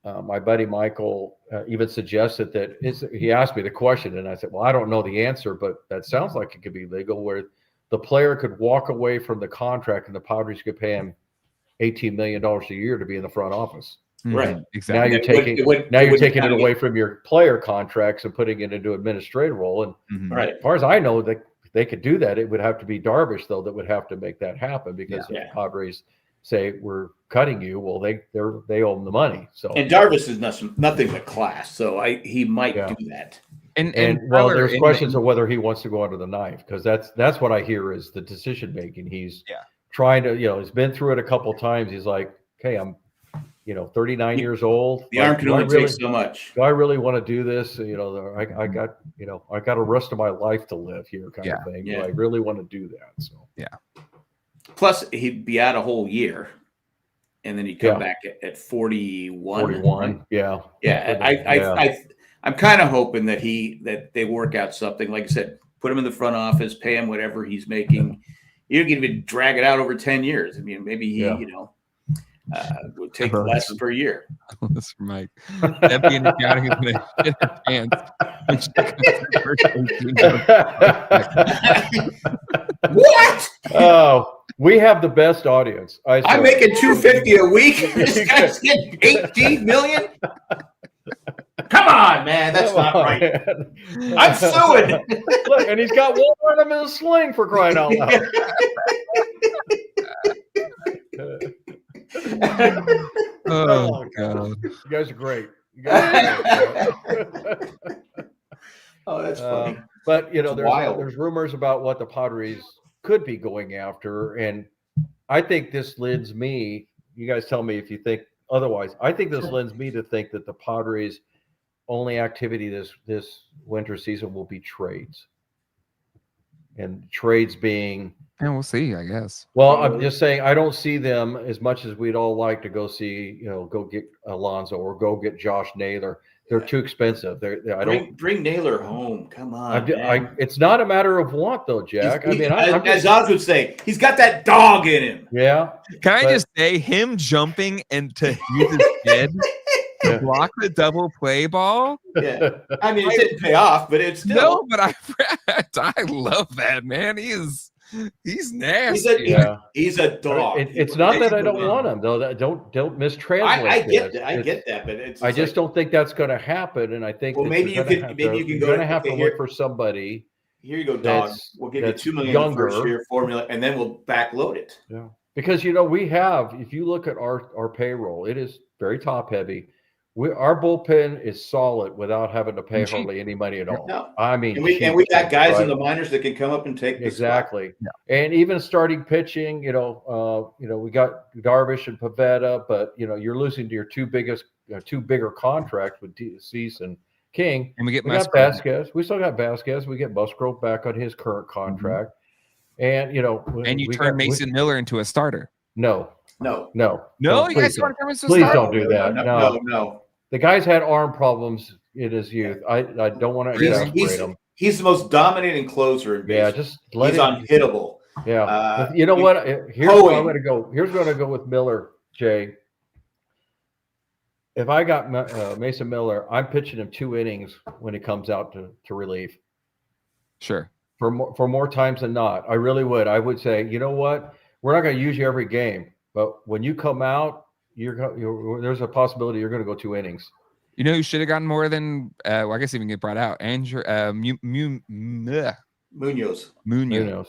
Mm-hmm. My buddy Michael even suggested that he asked me the question, and I said, well, I don't know the answer, but that sounds like it could be legal, where the player could walk away from the contract and the Padres could pay him $18 million a year to be in the front office. Right. Exactly. Now you're taking it away from your player contracts and putting it into administrative role. And right. As far as I know, they could do that. It would have to be Darvish, though, that would have to make that happen, because the Padres say we're cutting you, well, they owe him the money. So And Darvish is nothing but class, so he might Yeah. do that. and well, there's questions of whether he wants to go under the knife, because that's what I hear is the decision making. He's trying to, he's been through it a couple of times. He's like, okay, I'm 39 years old. The arm can only take so much. Do I really want to do this? I got the rest of my life to live here, kind of thing. Do I really want to do that? So Plus, he'd be out a whole year, and then he'd come back at 41. 41. Yeah. I'm kind of hoping that they work out something. Like I said, put him in the front office, pay him whatever he's making. You can even drag it out over 10 years. I mean, maybe he, would take less per year. This for Mike. That being the guy who's going to shit her pants. What? Oh, we have the best audience. I'm making $250 a week. This guy's getting $18 million. Come on, man. That's not right. Man. I'm suing. Look, and he's got one of them in a sling, for crying out loud. Oh, God. You guys are great. Oh, that's funny. But there's rumors about what the Padres could be going after, and I think this lends me. You guys tell me if you think otherwise. I think this lends me to think that the Padres' only activity this winter season will be trades, and trades being. And we'll see, I guess. Well, I'm just saying I don't see them as much as we'd all like to go see, go get Alonso or go get Josh Naylor. They're too expensive. Bring Naylor home. Come on. It's not a matter of want, though, Jack. As Oz would say, he's got that dog in him. Yeah. Can I just say him jumping and to use his head to block the double play ball? Yeah. I mean, it didn't pay off, but it's still. No, but I love that, man. He's nasty. He's a dog. It's not that I don't want him, though. Don't mistranslate. I get that, but I just don't think that's going to happen. And I think maybe you can go look for somebody. Here you go, dog. We'll give you $2 million younger. First year, $4 million, and then we'll backload it. Yeah, because we have. If you look at our payroll, it is very top heavy. Our bullpen is solid without having to pay hardly any money at all. No. I mean, and we got guys in the minors that can come up and take exactly. And even starting pitching, we got Darvish and Pavetta, but you're losing to your two bigger contracts with Cease and King. And we got Vasquez. We still got Vasquez. We get Musgrove back on his current contract, and and you turn Mason Miller into a starter. No. You guys want to turn him into a starter? Please don't do that. No. The guy's had arm problems in his youth. I don't want to exasperate him. He's the most dominating closer in baseball. Yeah, just let he's unhittable. Yeah. You know what? Here's where I'm going to go. Here's where I'm going to go with Miller, Jay. If I got Mason Miller, I'm pitching him 2 innings when he comes out to relief. Sure. For more times than not. I really would. I would say, you know what? We're not going to use you every game. But when you come out, there's a possibility you're going to go 2 innings. You know who should have gotten more than I guess even get brought out. Andrew Munoz.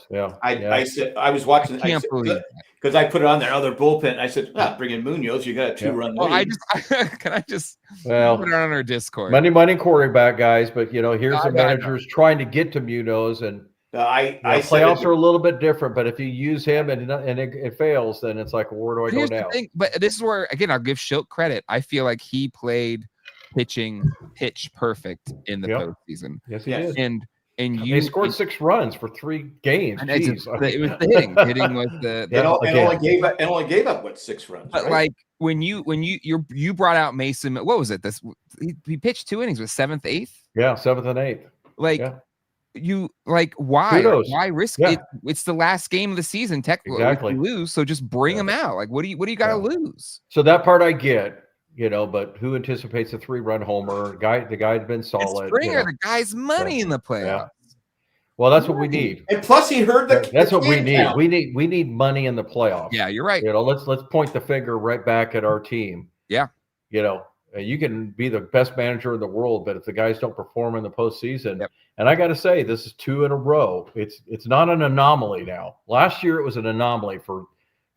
Yeah. I said I was watching. I can't believe because I put it on their other bullpen. I said, bring in Munoz. You got a 2-run lead. Can I just put it on our Discord? Money quarterback guys, but here's the managers trying to get to Munoz, and playoffs are a little bit different. But if you use him and it fails, then it's like, well, where do I go now? But this is where again I'll give Schilt credit. I feel like he played pitch perfect in the postseason. Yes, he did. And they scored 6 runs for 3 games. It was the hitting. Hitting was and only gave up what 6 runs. But like when you brought out Mason, what was it? He pitched 2 innings with 7th, 8th. Yeah, 7th and 8th. Why? Kudos. Why risk it? It's the last game of the season. Technically, exactly. If you lose, so just bring them out. Like, what do you got to lose? So that part I get. But who anticipates a 3-run homer? The guy's been solid. It's Springer, the guy's money in the playoffs. Yeah. Well, that's what we need. And plus, he heard that's what we need. Count. We need money in the playoffs. Yeah, you're right. Let's point the finger right back at our team. Yeah. You can be the best manager in the world, but if the guys don't perform in the postseason, and I got to say, this is 2 in a row. It's not an anomaly now. Last year it was an anomaly for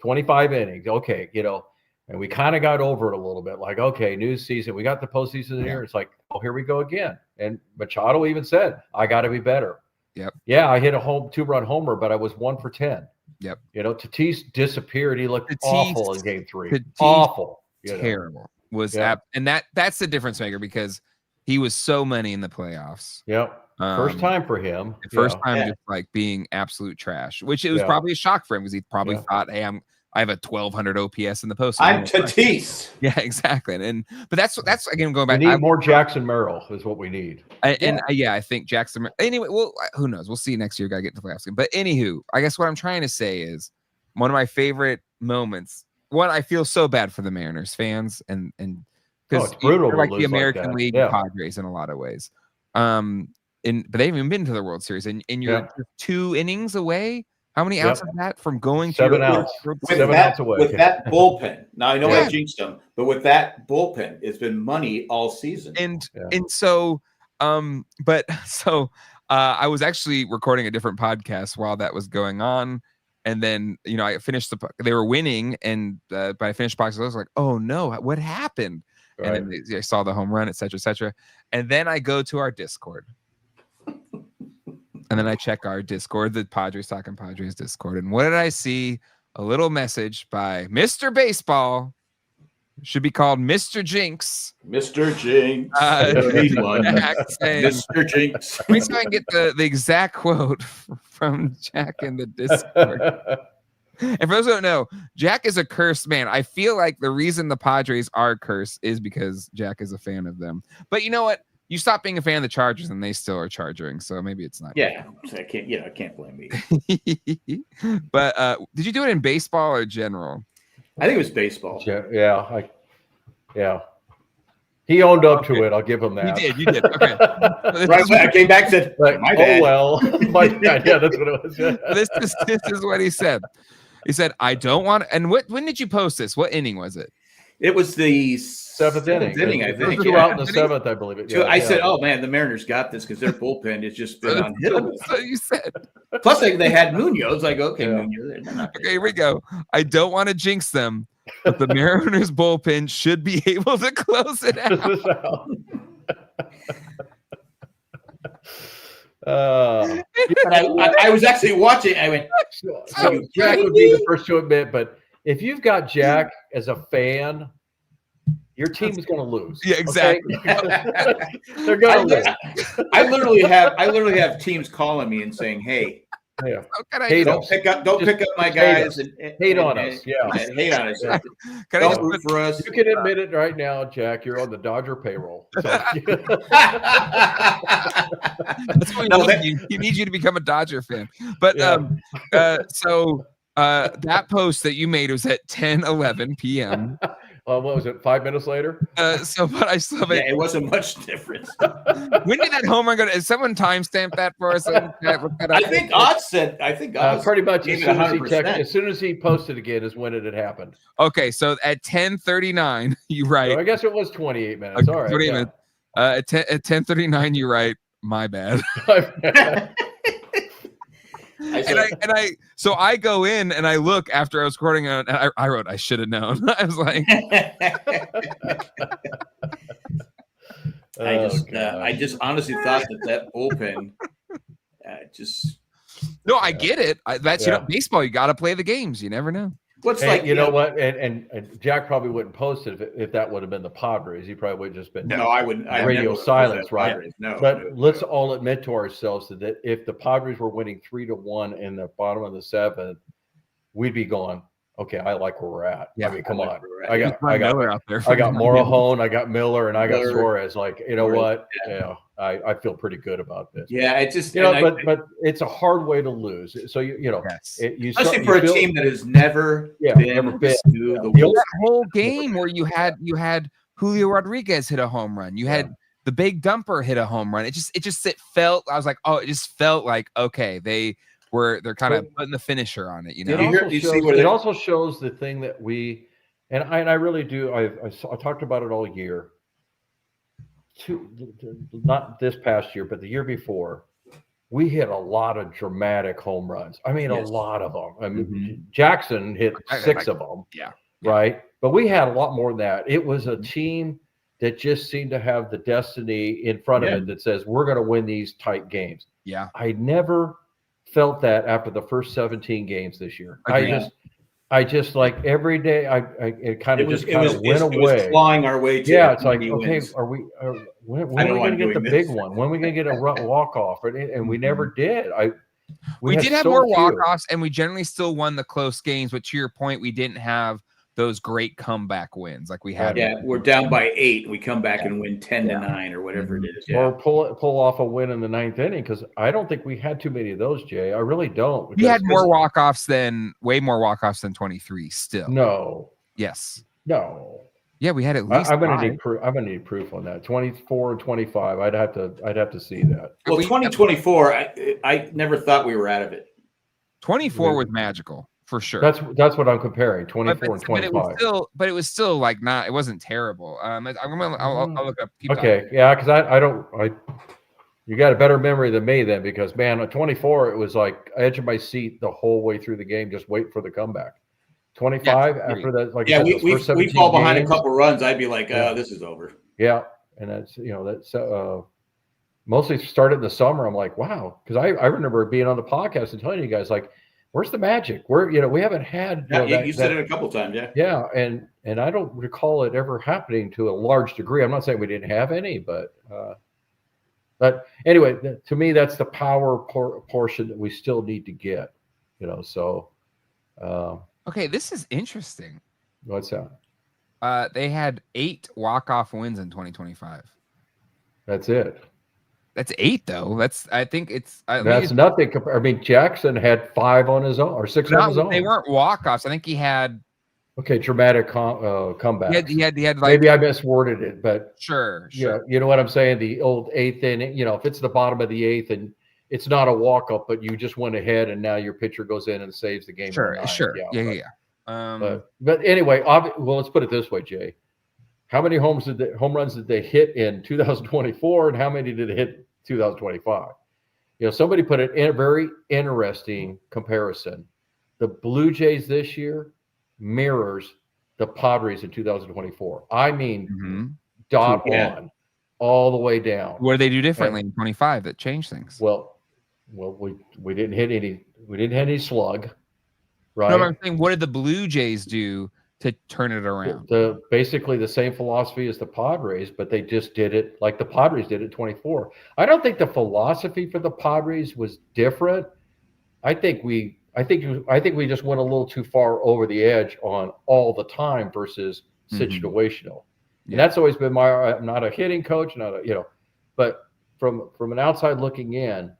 25 innings. Okay, and we kind of got over it a little bit. Like, okay, new season. We got the postseason here. It's like, oh, here we go again. And Machado even said, I got to be better. Yep. Yeah, I hit a 2-run homer, but I was 1 for 10. Yep. Tatis disappeared. He looked awful in game 3. Tatis, awful. Terrible. Yeah. And that's the difference maker because he was so many in the playoffs. Yep. First time for him. The first time just like being absolute trash, which it was probably a shock for him because he probably thought, hey, I have a 1200 OPS in the post. I'm Tatis. Yeah, exactly. But that's again going back. We need more Jackson Merrill is what we need. I think Jackson. Anyway, well, who knows? We'll see next year. Got to get to the playoffs game. But anywho, I guess what I'm trying to say is one of my favorite moments. One, I feel so bad for the Mariners fans and because it's brutal they're like the lose American like League Padres in a lot of ways. But they haven't even been to the World Series, and you're 2 innings away. How many outs is that from going 7 outs? With 7 that, outs away. With that bullpen. Now I know I jinxed them, but with that bullpen, it's been money all season. And so, I was actually recording a different podcast while that was going on, and then I finished they were winning, and but I finished the podcast. I was like, oh no, what happened? Right. And then I saw the home run, et cetera, and then I go to our Discord. And then I check our Discord, the Padres Talking Padres Discord. And what did I see? A little message by Mr. Baseball. Should be called Mr. Jinx. Mr. Jinx. Saying, Mr. Jinx. Let me see if I can get the exact quote from Jack in the Discord. And for those who don't know, Jack is a cursed man. I feel like the reason the Padres are cursed is because Jack is a fan of them. But you know what? You stop being a fan of the Chargers and they still are charging, so maybe it's not. Yeah, so I can't blame me. But did you do it in baseball or general? I think it was baseball. Yeah. He owned up to it. I'll give him that. You did. Okay. Right when I came back and said, like, my bad. Oh well. My bad. Yeah, that's what it was. This is what he said. He said, I don't want and when did you post this? What inning was it? It was the 7th inning. I think. 2 out in the 7th, I believe. I said, "Oh man, the Mariners got this because their bullpen has just been unhittable." So you said. Plus, they had Munoz. Like, okay, Munoz. Okay, here we go. I don't want to jinx them, but the Mariners bullpen should be able to close it out. I was actually watching. I went. So Jack would be the first to admit, but if you've got Jack as a fan, your team is going to lose. Yeah, exactly. Okay? They're going to lose. I literally have teams calling me and saying, "Hey, don't pick up my guys and hate on us. Yeah, and hate on us. Don't root for us." You can admit it right now, Jack. You're on the Dodger payroll. So. That's what he needs you to become a Dodger fan. But that post that you made was at 10:11 p.m. What was it? 5 minutes later. But I still. Yeah, it wasn't much difference. When did that home run go? Is someone timestamp that for us? I think Oz said. Pretty much as soon as he posted again is when it had happened. Okay, so at 10:39, you write. So I guess it was 28 minutes. Okay, all right. 28 minutes. At 10:39, you write. My bad. So I go in and I look after I was recording and I wrote, I should have known. I was like, I just honestly thought that bullpen just. No, I get it. That's baseball. You got to play the games. You never know. Know what? And Jack probably wouldn't post it if that would have been the Padres. He probably would have just been I wouldn't. Radio silence, right? No, but let's all admit to ourselves that if the Padres were winning 3-1 in the bottom of the 7th, we'd be going, okay, I like where we're at. Yeah, I mean, come on. I got Miller out there. I got Morahone, I got Miller, and I got Suarez. Like, you know what? Yeah, I feel pretty good about this. Yeah, it just but it's a hard way to lose. So especially for a team that has never been to the whole game where you had Julio Rodriguez hit a home run. You had the big dumper hit a home run. It felt. I was like, oh, it just felt like okay, they're kind of putting the finisher on it. It also shows the thing that we, and I really do. I talked about it all year. Not this past year, but the year before, we hit a lot of dramatic home runs. I mean, Yes. a lot of them. I mean, Mhm. Jackson hit I- 6 of them, Yeah. right? But we had a lot more than that. It was a team that just seemed to have the destiny in front of Yeah. it that says we're going to win these tight games. Yeah. I never felt that after the first 17 games this year. Agreed. I just like every day it kind of just kind of went It was away. clawing our way to Yeah, it's like, 20 okay, wins. when I are know we going I'm to get the doing big this. one? When are we going to get a walk off? And we never did. We had did have so more few. walk-offs, and we generally still won the close games. But to your point, we didn't have those great comeback wins like we had. Yeah, we're down by 8. We come back and win 10 Yeah. to 9 or whatever Mhm. it is. Yeah. Or pull off a win in the 9th inning, because I don't think we had too many of those, Jay. I really don't. We had because- more walk-offs way more walk-offs than 23 still. No, Yes. no. Yeah, we had at least I'm gonna 5. need proof. I'm gonna need proof on that. 24 and 25. I'd have to see that. Well, 2024, I never thought we were out of it. 24 was magical for sure. That's what I'm comparing. 24 but and 25. it was still like not. It wasn't terrible. I'll look up. Keep Okay, talking. yeah, because you got a better memory than me then, because man, at 24 it was like edge of my seat the whole way through the game, just waiting for the comeback. 25 Yes, after that, like Yeah, I said, those first we 17 fall behind games, a couple runs. I'd be like, Yeah. this is over. Yeah, and that's mostly started in the summer. I'm like, wow, because I remember being on the podcast and telling you guys like, where's the magic? We haven't had You said it a couple times, yeah. Yeah, and I don't recall it ever happening to a large degree. I'm not saying we didn't have any, but anyway, to me, that's the power portion that we still need to get. So Okay, this is interesting. what's that? They had 8 walk-off wins in 2025. That's it. That's 8 though. I think it's. That's nothing. I mean, Jackson had 5 on his own or 6 on his own. They weren't walk-offs. I think he had. Okay, dramatic comeback. He had like. Maybe I misworded it, but Sure. yeah, you know what I'm saying? The old 8th inning. If it's the bottom of the 8th and it's not a walk-up, but you just went ahead and now your pitcher goes in and saves the game. Sure. Yeah. Yeah. But anyway, well, let's put it this way, Jay. How many home runs did they hit in 2024, and how many did they hit 2025? Somebody put it in a very interesting comparison. The Blue Jays this year mirrors the Padres in 2024. I mean, dot on, all the way down. What did they do differently in 25 that changed things? Well, we didn't hit any. We didn't hit any slug, right? No, I'm saying, what did the Blue Jays do to turn it around? Basically the same philosophy as the Padres, but they just did it like the Padres did at 24. I don't think the philosophy for the Padres was different. I think we just went a little too far over the edge on all the time versus situational. And that's always been I'm not a hitting coach, but from an outside looking in,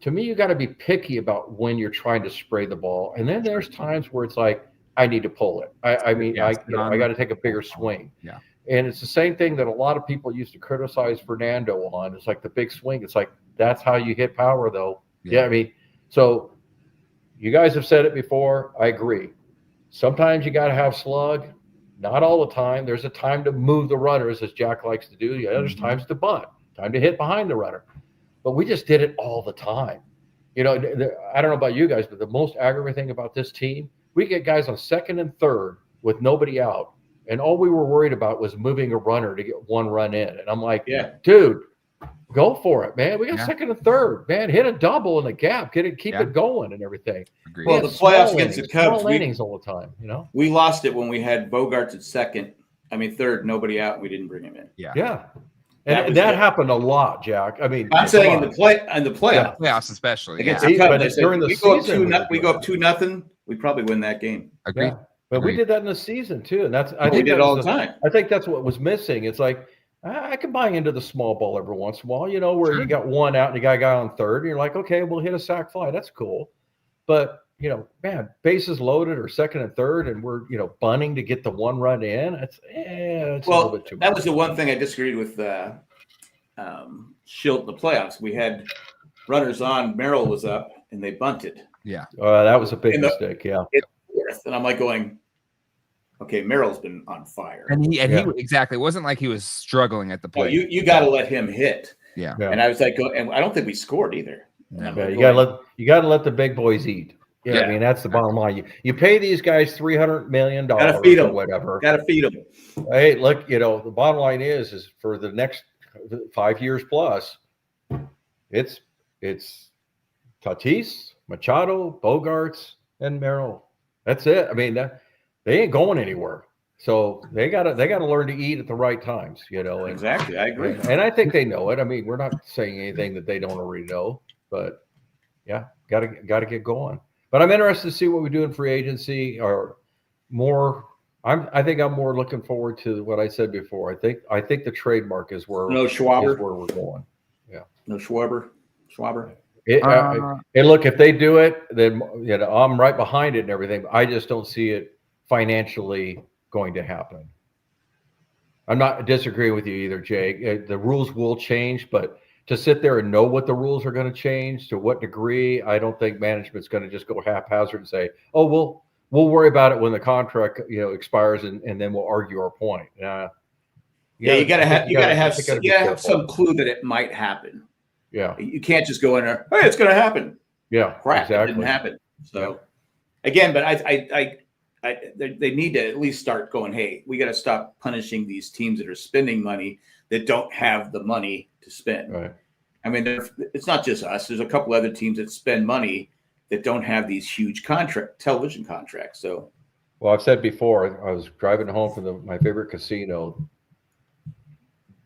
to me, you got to be picky about when you're trying to spray the ball. And then there's times where it's like, I need to pull it. I got to take a bigger swing. Yeah. And it's the same thing that a lot of people used to criticize Fernando on. It's like the big swing. It's like, that's how you hit power, though. Yeah. So you guys have said it before. I agree. Sometimes you got to have slug. Not all the time. There's a time to move the runners, as Jack likes to do. There's times to bunt, time to hit behind the runner. But we just did it all the time. I don't know about you guys, but the most aggravating thing about this team, we get guys on 2nd and 3rd with nobody out, and all we were worried about was moving a runner to get 1 run in. And I'm like, dude, go for it, man. We got 2nd and 3rd, man. Hit a double in the gap, keep it going and everything. Agreed. Well, the playoffs against the Cubs, innings all the time. We lost it when we had Bogarts at 3rd, nobody out. We didn't bring him in. Yeah. And that happened a lot, Jack. I mean, I'm saying in the playoffs, playoffs especially. against the Cubs, during the season, we go up 2-0. We probably win that game. Agreed. Yeah. But we did that in the season too, and We did it all the time. I think that's what was missing. It's like I can buy into the small ball every once in a while, where you got 1 out and you got a guy on 3rd, and you're like, okay, we'll hit a sac fly. That's cool. But man, bases loaded or 2nd and 3rd, and we're bunting to get the 1 run in. It's a little bit too much. That was the one thing I disagreed with Schilt in the playoffs. We had runners on, Merrill was up, and they bunted. Yeah. That was a big mistake. Yeah. And I'm like going, okay, Merrill's been on fire. And he exactly. It wasn't like he was struggling at the plate. You got to let him hit. Yeah. And I was like, and I don't think we scored either. No. Yeah, you gotta let the big boys eat. Yeah, I mean that's the bottom line. You pay these guys $300 million Gotta feed or them. whatever. Gotta feed them. Hey, look, the bottom line is for the next 5 years plus, it's Tatis, Machado, Bogarts, and Merrill. That's it. I mean, they ain't going anywhere. So they gotta learn to eat at the right times. And, Exactly, I agree. And I think they know it. I mean, we're not saying anything that they don't already know, but yeah, gotta get going. But I'm interested to see what we do in free agency or more. I think I'm more looking forward to what I said before. I think the trademark is where Schwarber. is where we're going. Yeah. No Schwarber. And look, if they do it, then I'm right behind it and everything. But I just don't see it financially going to happen. I'm not disagreeing with you either, Jay. The rules will change, but to sit there and know what the rules are going to change, to what degree, I don't think management's going to just go haphazard and say, "Oh, we'll worry about it when the contract expires, and then we'll argue our point." You gotta have some clue that it might happen. Yeah, you can't just go in there. Hey, it's going to happen. Yeah, crap, exactly. It didn't happen. So again, but they need to at least start going. Hey, we got to stop punishing these teams that are spending money that don't have the money to spend. Right. I mean, it's not just us. There's a couple other teams that spend money that don't have these huge television contracts. So, well, I've said before, I was driving home from my favorite casino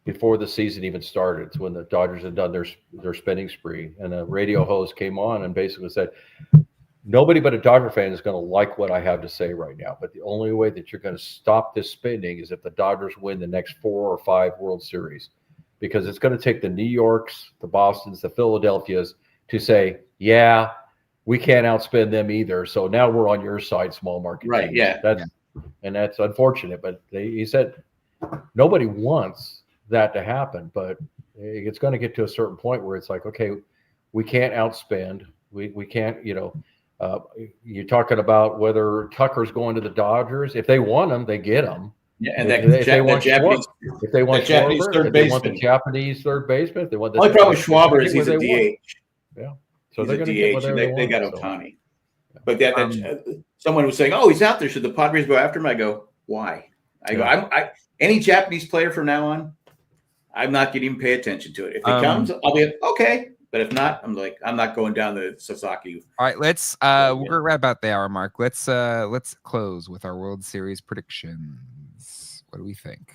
before the season even started. It's when the Dodgers had done their spending spree, and a radio host came on and basically said, nobody but a Dodger fan is going to like what I have to say right now. But the only way that you're going to stop this spending is if the Dodgers win the next 4 or 5 World Series, because it's going to take the New Yorks, the Bostons, the Philadelphias to say, yeah, we can't outspend them either. So now we're on your side, small market. Right. Teams. Yeah. And that's unfortunate. But he said nobody wants that to happen. But it's going to get to a certain point where it's like, okay, we can't outspend. We can't, you're talking about whether Tucker's going to the Dodgers. If they want him, they get him. Yeah, and if they want Japanese third baseman, the Japanese third baseman, if they want the only problem with Schwarber is he's a DH. Yeah, so he's a DH, and they got Ohtani. So. But someone was saying, "Oh, he's out there. Should the Padres go after him?" I go, "Why?" I go, any Japanese player from now on, I'm not going to even pay attention to it. If it comes, I'll be okay. But if not, I'm not going down the Sasaki. All right, let's we're right about the hour mark. Let's close with our World Series predictions. What do we think?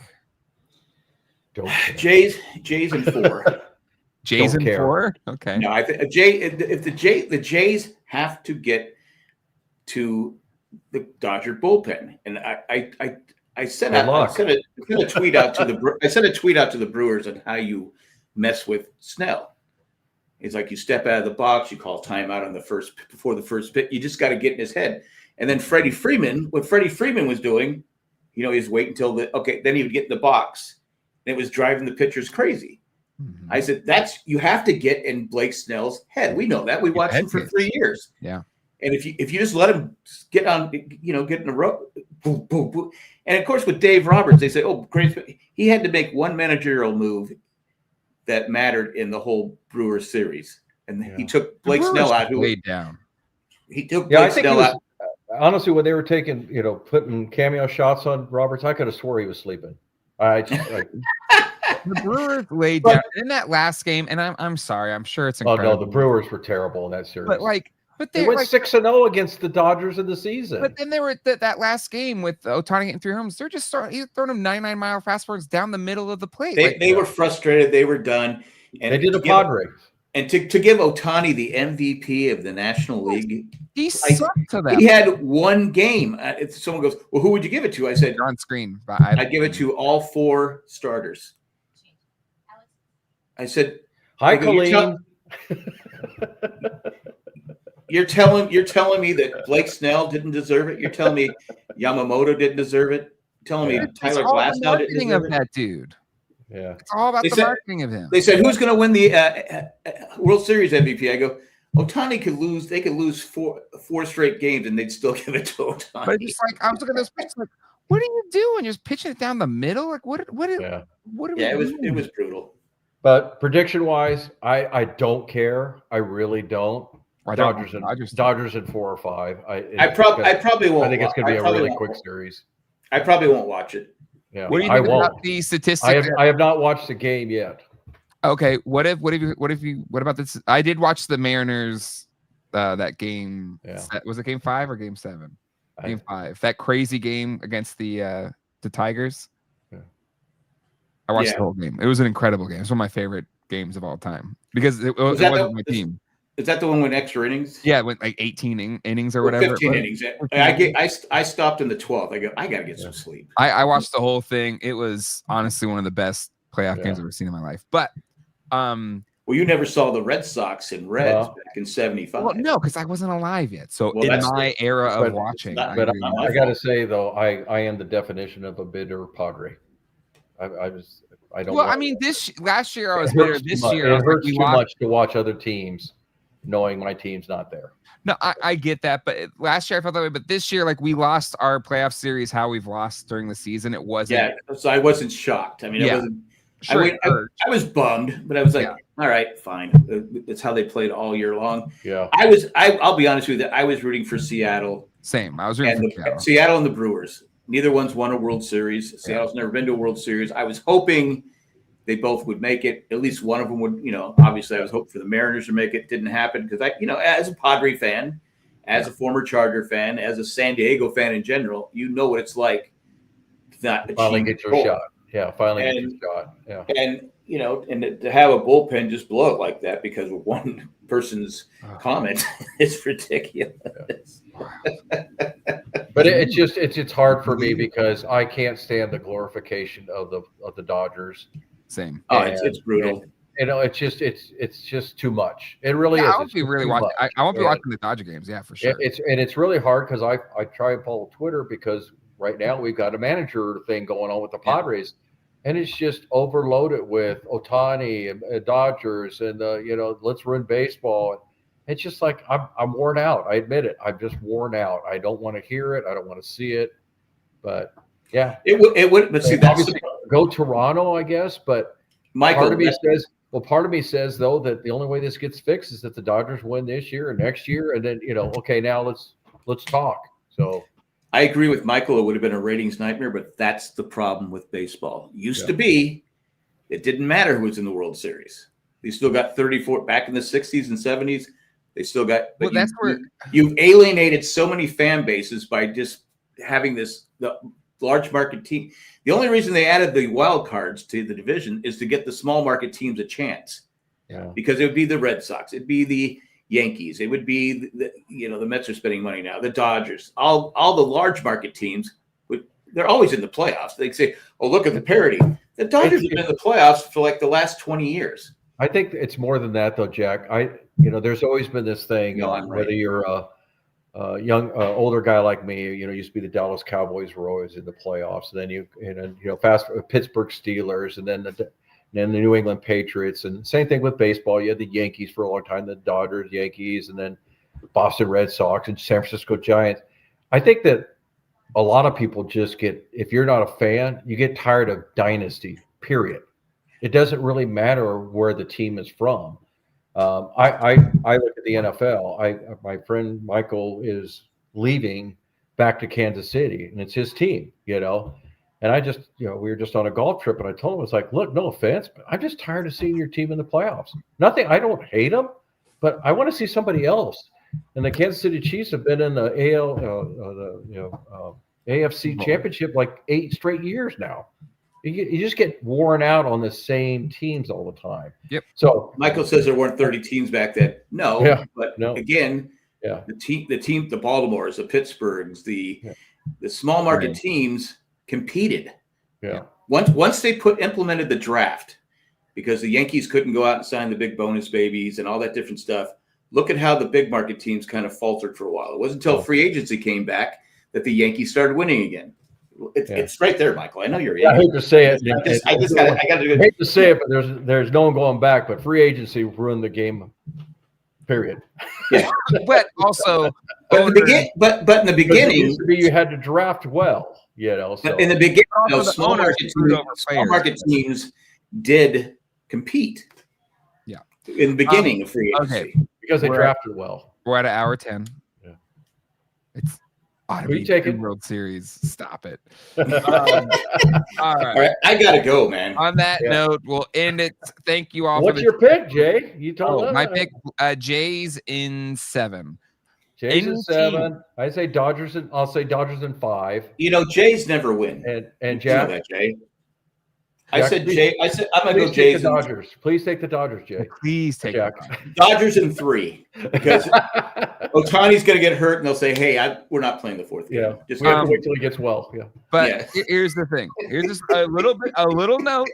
Jays in 4. Jays in 4? Okay. No, I think if the Jays have to get to the Dodger bullpen, and I sent a tweet out to the Brewers on how you mess with Snell. It's like you step out of the box, you call timeout on before the first pitch. You just got to get in his head. And then Freddie Freeman was doing, he's waiting until then he would get in the box. And it was driving the pitchers crazy. Mm-hmm. I said, you have to get in Blake Snell's head. We know that. We watched him for 3 years. Yeah. And if you just let him get on, get in a row, boom, boom, boom. And of course, with Dave Roberts, they say, oh, great. He had to make one managerial move that mattered in the whole Brewers series. And he took Blake Snell out. Who laid down. He took Blake Snell out. Honestly, when they were taking, putting cameo shots on Roberts, I could have swore he was sleeping. The Brewers laid down in that last game, and I'm sorry, I'm sure it's incredible. Oh no, the Brewers were terrible in that series. But they went 6-0 against the Dodgers in the season. But then they were that last game with Ohtani getting 3 homers. They're just throwing him 99-mile fastballs down the middle of the plate. They were frustrated. They were done. And they did the Padres. And to give Ohtani the MVP of the National League, he sucked to them. He had one game. If someone goes, well, who would you give it to? I said, on screen. I'd give it to all 4 starters. I said, hi, Colleen. You're telling me that Blake Snell didn't deserve it? You're telling me Yamamoto didn't deserve it? You're telling me Tyler Glasnow didn't deserve it? That dude. Yeah, it's all about the marketing of him. They said, "Who's going to win the World Series MVP?" I go, "Ohtani could lose. They could lose four straight games, and they'd still give it to Ohtani." But it's like I was looking at those pitches, like, "What are you doing? Just pitching it down the middle? Like, what? It was brutal. But prediction wise, I don't care. I really don't. I don't Dodgers and Dodgers too. Dodgers in 4 or 5. I probably won't. I think it's going to be a really quick series. I probably won't watch it. Yeah, What do you I think won't. about the statistic? I have not watched the game yet. Okay, what about this? I did watch the Mariners that game. Yeah. Was it game 5 or game 7? Game 5. That crazy game against the Tigers. Yeah. I watched the whole game. It was an incredible game. It's one of my favorite games of all time because it wasn't my team. Is that the one with extra innings? Yeah, it went like 18 innings or whatever. 15 innings. I stopped in the 12th. I got to get some sleep. I watched the whole thing. It was honestly one of the best playoff games I've ever seen in my life. But well, you never saw the Red Sox and Reds back in '75. Well, no, because I wasn't alive yet. So in my era of watching, I got to say though, I am the definition of a bitter Padre. I don't. Well, I mean, last year I was bitter. This year it hurts too much to watch other teams, knowing my team's not there. No, I get that, but last year I felt that way. But this year, like we lost our playoff series, how we've lost during the season. It wasn't. Yeah, so I wasn't shocked. I mean, I wasn't. Sure, I was bummed, but I was like, all right, fine. It's how they played all year long. Yeah. I'll be honest with you. I was rooting for Seattle. Same. I was rooting for Seattle and the Brewers. Neither one's won a World Series. Seattle's never been to a World Series. I was hoping they both would make it. At least one of them would. Obviously, I was hoping for the Mariners to make it. Didn't happen because as a Padre fan, as a former Charger fan, as a San Diego fan in general, you know what it's like to not finally get your shot. Yeah, finally get your shot. Yeah, and to have a bullpen just blow it like that because of one person's comment is ridiculous. But it's hard for me because I can't stand the glorification of the Dodgers. Same. Oh, it's brutal. It's just too much. It really is. I won't be really watching. I won't be watching the Dodger games. Yeah, for sure. It's really hard because I try and follow Twitter because right now we've got a manager thing going on with the Padres, and it's just overloaded with Ohtani and Dodgers and let's run baseball. It's just like I'm worn out. I admit it. I'm just worn out. I don't want to hear it. I don't want to see it. But yeah, it would. But see, that's go Toronto, I guess. But Michael, part of me says though that the only way this gets fixed is that the Dodgers win this year and next year, and then okay, now let's talk. So I agree with Michael. It would have been a ratings nightmare, but that's the problem with baseball. Used to be, it didn't matter who was in the World Series. They still got 34 back in the 60s and 70s. They still got. Well, that's where you've alienated so many fan bases by just having the large market team. The only reason they added the wild cards to the division is to get the small market teams a chance. Yeah. Because it would be the Red Sox, it'd be the Yankees, it would be the Mets are spending money now, the Dodgers, all the large market teams. They're always in the playoffs. They say, "Oh, look at the parity." The Dodgers have been in the playoffs for like the last 20 years. I think it's more than that, though, Jack. There's always been this thing. Whether you're a young, older guy like me, used to be the Dallas Cowboys were always in the playoffs. And then fast Pittsburgh Steelers, and then the New England Patriots, and same thing with baseball. You had the Yankees for a long time, the Dodgers, Yankees, and then Boston Red Sox and San Francisco Giants. I think that a lot of people just if you're not a fan, you get tired of dynasty. Period. It doesn't really matter where the team is from. I look at the NFL. My friend Michael is leaving back to Kansas City, and it's his team, And I just, we were just on a golf trip, and I told him, I was like, look, no offense, but I'm just tired of seeing your team in the playoffs. Nothing, I don't hate them, but I want to see somebody else. And the Kansas City Chiefs have been in the AFC Championship like 8 straight years now. You just get worn out on the same teams all the time. Yep. So Michael says there weren't 30 teams back then. No, again, the team, the Baltimores, the Pittsburghs, the small market teams competed. Yeah. Once they implemented the draft, because the Yankees couldn't go out and sign the big bonus babies and all that different stuff. Look at how the big market teams kind of faltered for a while. It wasn't until free agency came back that the Yankees started winning again. It's right there, Michael. I know you're. I hate to say it. I hate to say it, but there's no one going back. But free agency ruined the game. Period. Yeah, but also, but in the beginning, it used to be you had to draft well. So. In the beginning, small market teams did compete. Yeah. In the beginning of free agency. because they We're drafted well. We're at an hour 10. Yeah. It's ought to Who you be taking? 2 World Series. Stop it. What's All All right. right, I gotta go, man. On that Yeah. note, we'll end it. Thank you all. for your pick, Jay? You told us. my pick? Jays in 7. Jays any in 7. I say Dodgers. I'll say Dodgers in 5. You know, Jays never win. And You know Jack. that, Jay. I Jack, said please- Jay. I said I'm gonna Please go take Jays. the And, Dodgers. Please take the Dodgers, Jay. Please take Jack. it. Dodgers in 3 because Ohtani's gonna get hurt, and they'll say, "Hey, we're not playing the 4th game." Yeah. Just We have Um, to wait till he gets well. Yeah. But Yes. here's the thing. Here's just a little note.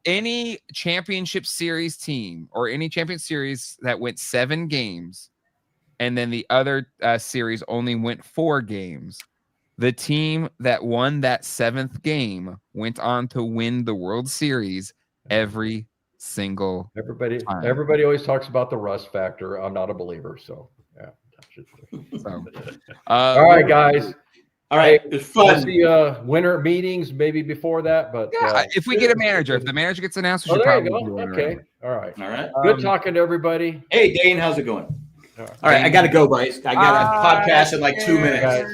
Any championship series team or any champion series that went 7 games and then the other series only went 4 games, the team that won that 7th game went on to win the World Series every single Everybody time. always talks about the rust factor. I'm not a believer, so yeah. So, All right, guys. All right, it's fun. We'll see winter meetings maybe before that, but yeah, if we get a manager, if the manager gets announced, we should there you probably go. do it Okay. around. All right. All right. Good talking to everybody. Hey, Dane, how's it going? All right. All right, I gotta go, boys. I got a podcast in like 2 minutes. Guys.